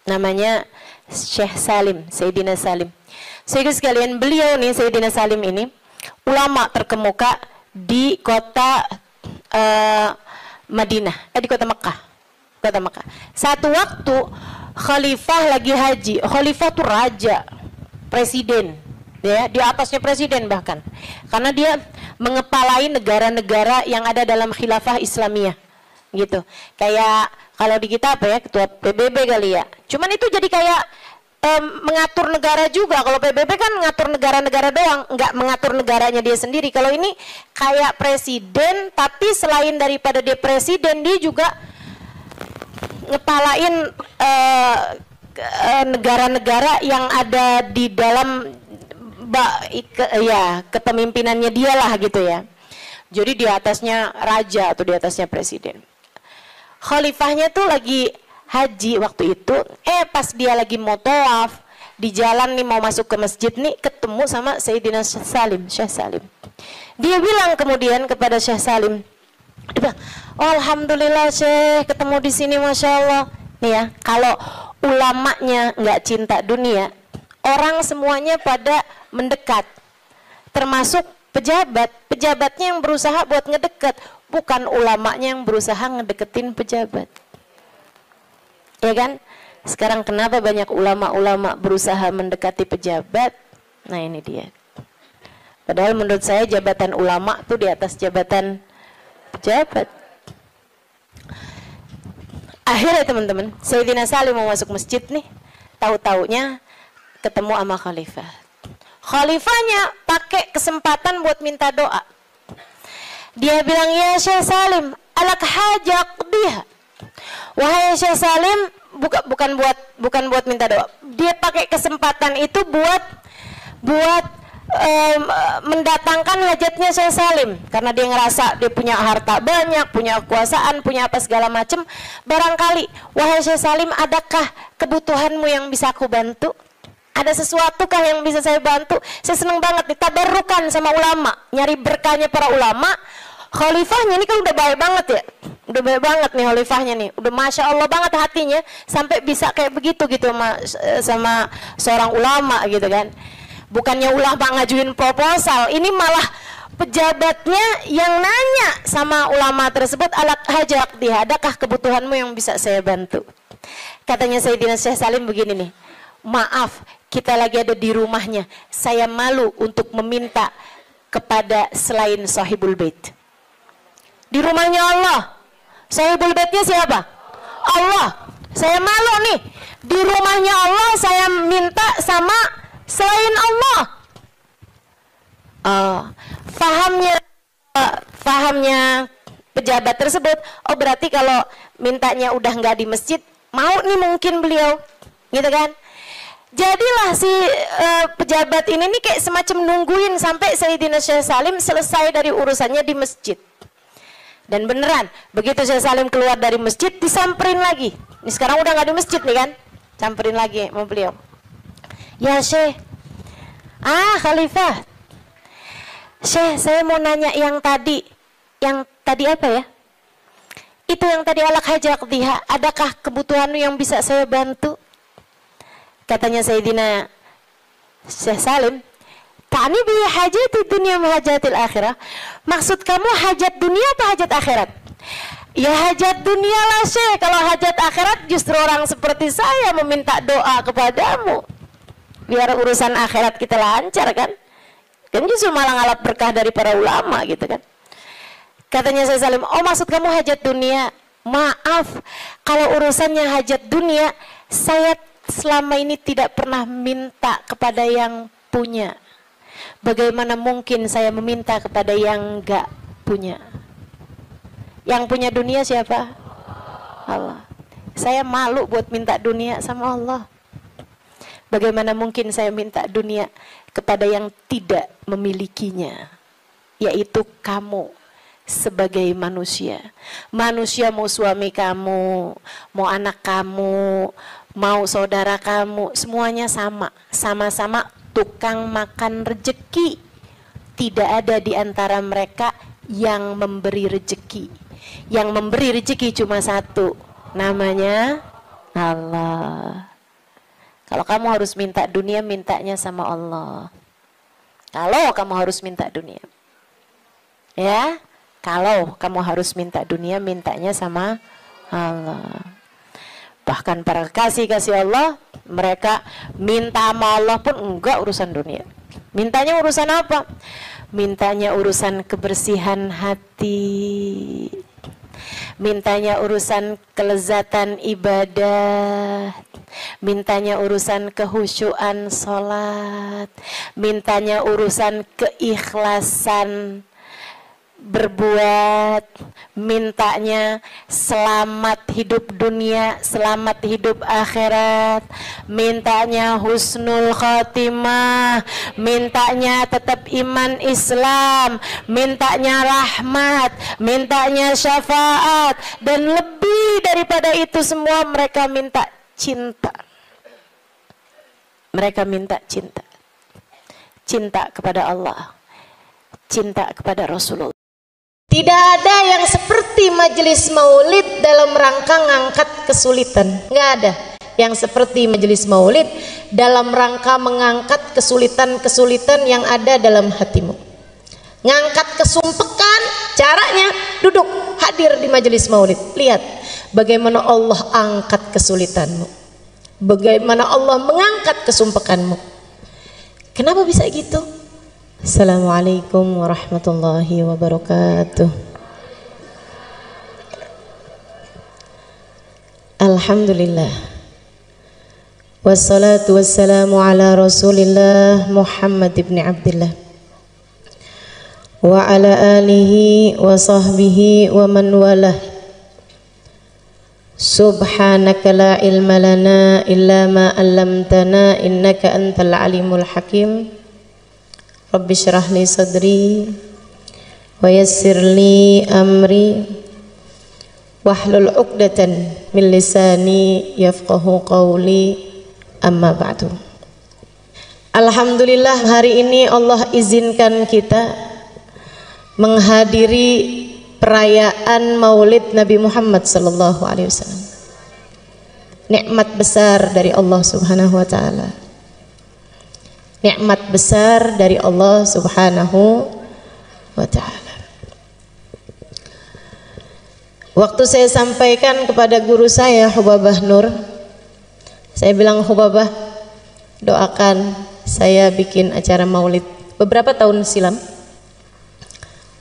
[SPEAKER 2] Namanya Syekh Salim, Sayyidina Salim. Saudara sekalian, beliau nih Sayyidina Salim ini ulama terkemuka di kota Madinah, di kota Mekah. Kota Mekah. Satu waktu khalifah lagi haji. Khalifah tuh raja, presiden, ya, di atasnya presiden bahkan. Karena dia mengepalai negara-negara yang ada dalam khilafah Islamiyah. Gitu. Kayak kalau di kita apa ya, ketua PBB kali ya. Cuman itu jadi kayak mengatur negara juga. Kalau PBB kan mengatur negara-negara doang, nggak mengatur negaranya dia sendiri. Kalau ini kayak presiden, tapi selain daripada dia presiden, dia juga ngepalain negara-negara yang ada di dalam kepemimpinannya dia lah gitu ya. Jadi di atasnya raja atau di atasnya presiden. Khalifahnya tuh lagi haji waktu itu, pas dia lagi mau tawaf di jalan nih mau masuk ke masjid nih, ketemu sama Sayyidina Salim, Syekh Salim. Dia bilang kemudian kepada Syekh Salim, dia bilang, oh, alhamdulillah Syekh ketemu di sini, masya Allah. Nih ya, kalau ulamanya nggak cinta dunia, orang semuanya pada mendekat, termasuk pejabatnya yang berusaha buat ngedekat, bukan ulamanya yang berusaha ngedeketin pejabat. Ya kan? Sekarang kenapa banyak ulama-ulama berusaha mendekati pejabat? Nah ini dia. Padahal menurut saya jabatan ulama tuh di atas jabatan pejabat. Akhirnya teman-teman, Sayyidina Salim mau masuk masjid nih, tahu-taunya ketemu sama khalifah. Khalifahnya pakai kesempatan buat minta doa. Dia bilang, ya Syekh Salim, alak hajak dia. Wahai Syekh Salim, bukan buat minta doa. Dia pakai kesempatan itu buat mendatangkan hajatnya Syekh Salim, karena dia ngerasa dia punya harta banyak, punya kekuasaan, punya apa segala macam. Barangkali, wahai Syekh Salim, adakah kebutuhanmu yang bisa aku bantu? Ada sesuatu kah yang bisa saya bantu? Saya senang banget nih, tabarrukan sama ulama, nyari berkahnya para ulama. Khalifahnya ini kan udah baik banget ya, udah baik banget nih khalifahnya nih, udah masya Allah banget hatinya sampai bisa kayak begitu gitu sama seorang ulama gitu kan. Bukannya ulama ngajuin proposal, ini malah pejabatnya yang nanya sama ulama tersebut, alat hajat dia, adakah kebutuhanmu yang bisa saya bantu? Katanya Sayyidina Syekh Salim begini nih, maaf kita lagi ada di rumahnya, saya malu untuk meminta kepada selain sahibul bait. Di rumahnya Allah, sahibul baitnya siapa? Allah. Saya malu nih, di rumahnya Allah saya minta sama selain Allah. Fahamnya pejabat tersebut, oh berarti kalau mintanya udah nggak di masjid, mau nih mungkin beliau, gitu kan? Jadilah si pejabat ini nih kayak semacam nungguin sampai Sayyidina Syekh Salim selesai dari urusannya di masjid. Dan beneran, begitu Syekh Salim keluar dari masjid, disamperin lagi. Ini sekarang udah nggak di masjid nih kan, samperin lagi sama beliau. Ya Syekh, Khalifah, Syekh, saya mau nanya yang tadi apa ya? Itu yang tadi alak hajak diha, adakah kebutuhanmu yang bisa saya bantu? Katanya Sayyidina Syekh Salim, ta'ni bi hajati dunia hajatil akhirah. Maksud kamu hajat dunia apa hajat akhirat? Ya hajat dunia lah Syekh. Kalau hajat akhirat justru orang seperti saya meminta doa kepadamu biar urusan akhirat kita lancar kan? Kan justru malah ngalap berkah dari para ulama gitu kan. Katanya Syekh Salim, oh maksud kamu hajat dunia? Maaf, kalau urusannya hajat dunia, saya selama ini tidak pernah minta kepada yang punya. Bagaimana mungkin saya meminta kepada yang enggak punya? Yang punya dunia siapa? Allah. Saya malu buat minta dunia sama Allah. Bagaimana mungkin saya minta dunia kepada yang tidak memilikinya, yaitu kamu sebagai manusia. Manusia mau suami kamu, mau anak kamu, mau saudara kamu, semuanya sama. Sama-sama tukang makan rejeki. Tidak ada di antara mereka yang memberi rejeki. Yang memberi rezeki cuma satu, namanya Allah. Kalau kamu harus minta dunia, mintanya sama Allah. Kalau kamu harus minta dunia, ya, kalau kamu harus minta dunia, mintanya sama Allah. Bahkan para kasih Allah, mereka minta sama Allah pun enggak urusan dunia. Mintanya urusan apa? Mintanya urusan kebersihan hati, mintanya urusan kelezatan ibadah, mintanya urusan kehusyuan sholat, mintanya urusan keikhlasan berbuat, mintanya selamat hidup dunia, selamat hidup akhirat, mintanya husnul khatimah, mintanya tetap iman Islam, mintanya rahmat, mintanya syafaat, dan lebih daripada itu semua mereka minta cinta. Mereka minta cinta. Cinta kepada Allah, cinta kepada Rasulullah. Tidak ada yang seperti majelis maulid dalam rangka ngangkat kesulitan. Nggak ada yang seperti majelis maulid dalam rangka mengangkat kesulitan-kesulitan yang ada dalam hatimu. Ngangkat kesumpekan, caranya duduk hadir di majelis maulid. Lihat bagaimana Allah angkat kesulitanmu, bagaimana Allah mengangkat kesumpekanmu. Kenapa bisa gitu? Assalamualaikum warahmatullahi wabarakatuh. Alhamdulillah, wassalatu wassalamu ala Rasulillah Muhammad ibn Abdillah wa ala alihi wa sahbihi wa man walah. Subhanaka la ilma lana illa ma 'allamtana innaka antal alimul hakim. Rabbi syrah li sadri wa yassir li amri wahlul 'uqdatan min lisani yafqahu qawli, amma ba'du. Alhamdulillah, hari ini Allah izinkan kita menghadiri perayaan Maulid Nabi Muhammad sallallahu alaihi wasallam. Nikmat besar dari Allah Subhanahu wa taala. Nikmat besar dari Allah Subhanahu wa ta'ala. Waktu saya sampaikan kepada guru saya Hubabah Nur, saya bilang, Hubabah, doakan saya bikin acara maulid. Beberapa tahun silam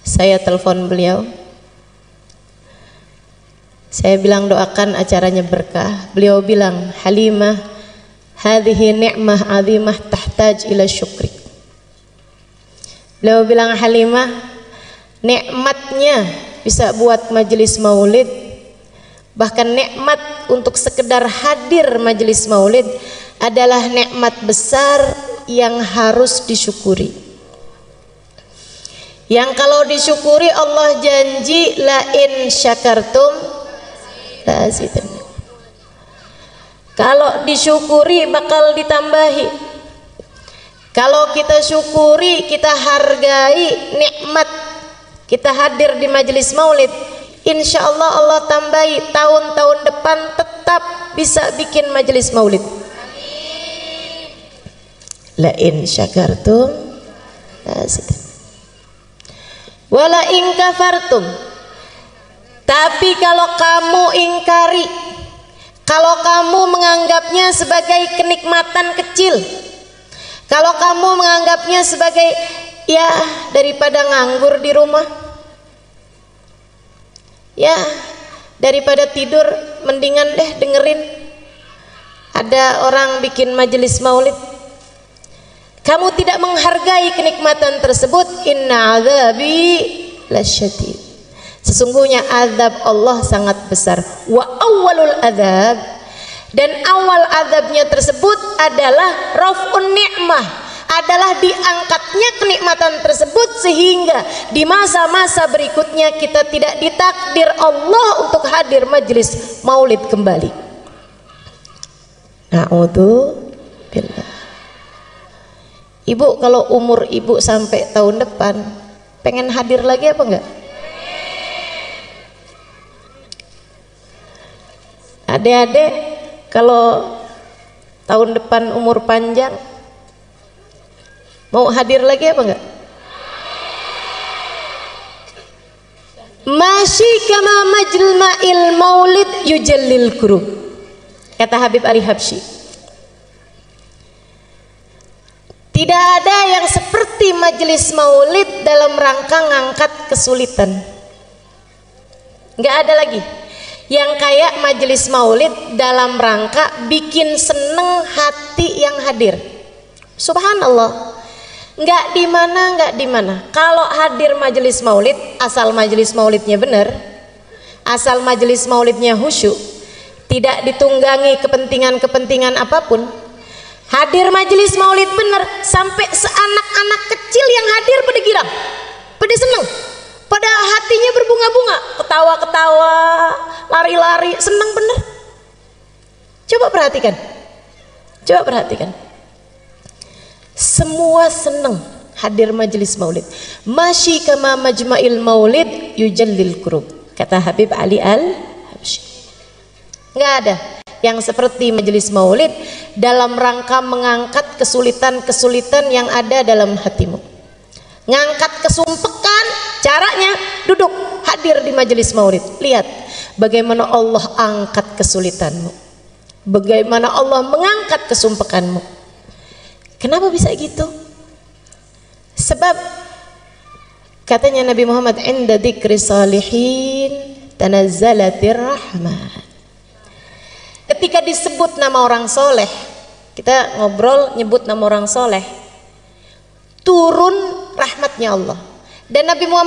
[SPEAKER 2] saya telepon beliau, saya bilang doakan acaranya berkah. Beliau bilang, Halimah, hadhihi ni'mah azimah tahtaj ila syukri. Beliau bilang, Halimah, nikmatnya bisa buat majelis maulid, bahkan nikmat untuk sekedar hadir majelis maulid adalah nikmat besar yang harus disyukuri. Yang kalau disyukuri Allah janji, la in syakartum la azidannakum. Kalau disyukuri bakal ditambahi.
[SPEAKER 1] Kalau kita syukuri, kita hargai nikmat kita hadir di majelis maulid, insya Allah Allah tambahi tahun-tahun depan tetap bisa bikin majelis maulid. La in syakartum wala in kafartum. Tapi kalau kamu ingkari, kalau kamu menganggapnya sebagai kenikmatan kecil, kalau kamu menganggapnya sebagai ya daripada nganggur di rumah, ya daripada tidur mendingan deh dengerin ada orang bikin majelis maulid, kamu tidak menghargai kenikmatan tersebut. Inna azabi lasyadid. Sesungguhnya azab Allah sangat besar. Wa awwalul azab, dan awal azabnya tersebut adalah raf'un ni'mah, adalah diangkatnya kenikmatan tersebut sehingga di masa-masa berikutnya kita tidak ditakdir Allah untuk hadir majelis maulid kembali. Na'udzubillah. Ibu kalau umur ibu sampai tahun depan pengen hadir lagi apa enggak? Adik-adik kalau tahun depan umur panjang mau hadir lagi apa enggak? Masyi kama majma'il maulid yujallil kurub, kata Habib Ali Habsyi. Tidak ada yang seperti majelis maulid dalam rangka ngangkat kesulitan. Enggak ada lagi yang kayak majelis maulid dalam rangka bikin seneng hati yang hadir. Subhanallah. Enggak di mana. Kalau hadir majelis maulid, asal majelis maulidnya benar, asal majelis maulidnya khusyuk, tidak ditunggangi kepentingan-kepentingan apapun. Hadir majelis maulid benar, sampai seanak-anak kecil yang hadir pada girang, pada seneng, pada hatinya berbunga-bunga, ketawa-ketawa, lari-lari, senang bener. Coba perhatikan. Semua senang hadir majelis maulid. Masyi kama majma'il maulid yujallil kurub, kata Habib Ali Al-Habsyi. Nggak ada yang seperti majelis maulid dalam rangka mengangkat kesulitan-kesulitan yang ada dalam hatimu. Ngangkat kesumpekan, caranya duduk hadir di majelis maulid. Lihat bagaimana Allah angkat kesulitanmu, bagaimana Allah mengangkat kesumpekanmu. Kenapa bisa gitu? Sebab katanya Nabi Muhammad, inda dzikri salihin tanazzalatir rahmah. Ketika disebut nama orang soleh, kita ngobrol nyebut nama orang soleh, turun rahmatnya Allah. Dan Nabi Muhammad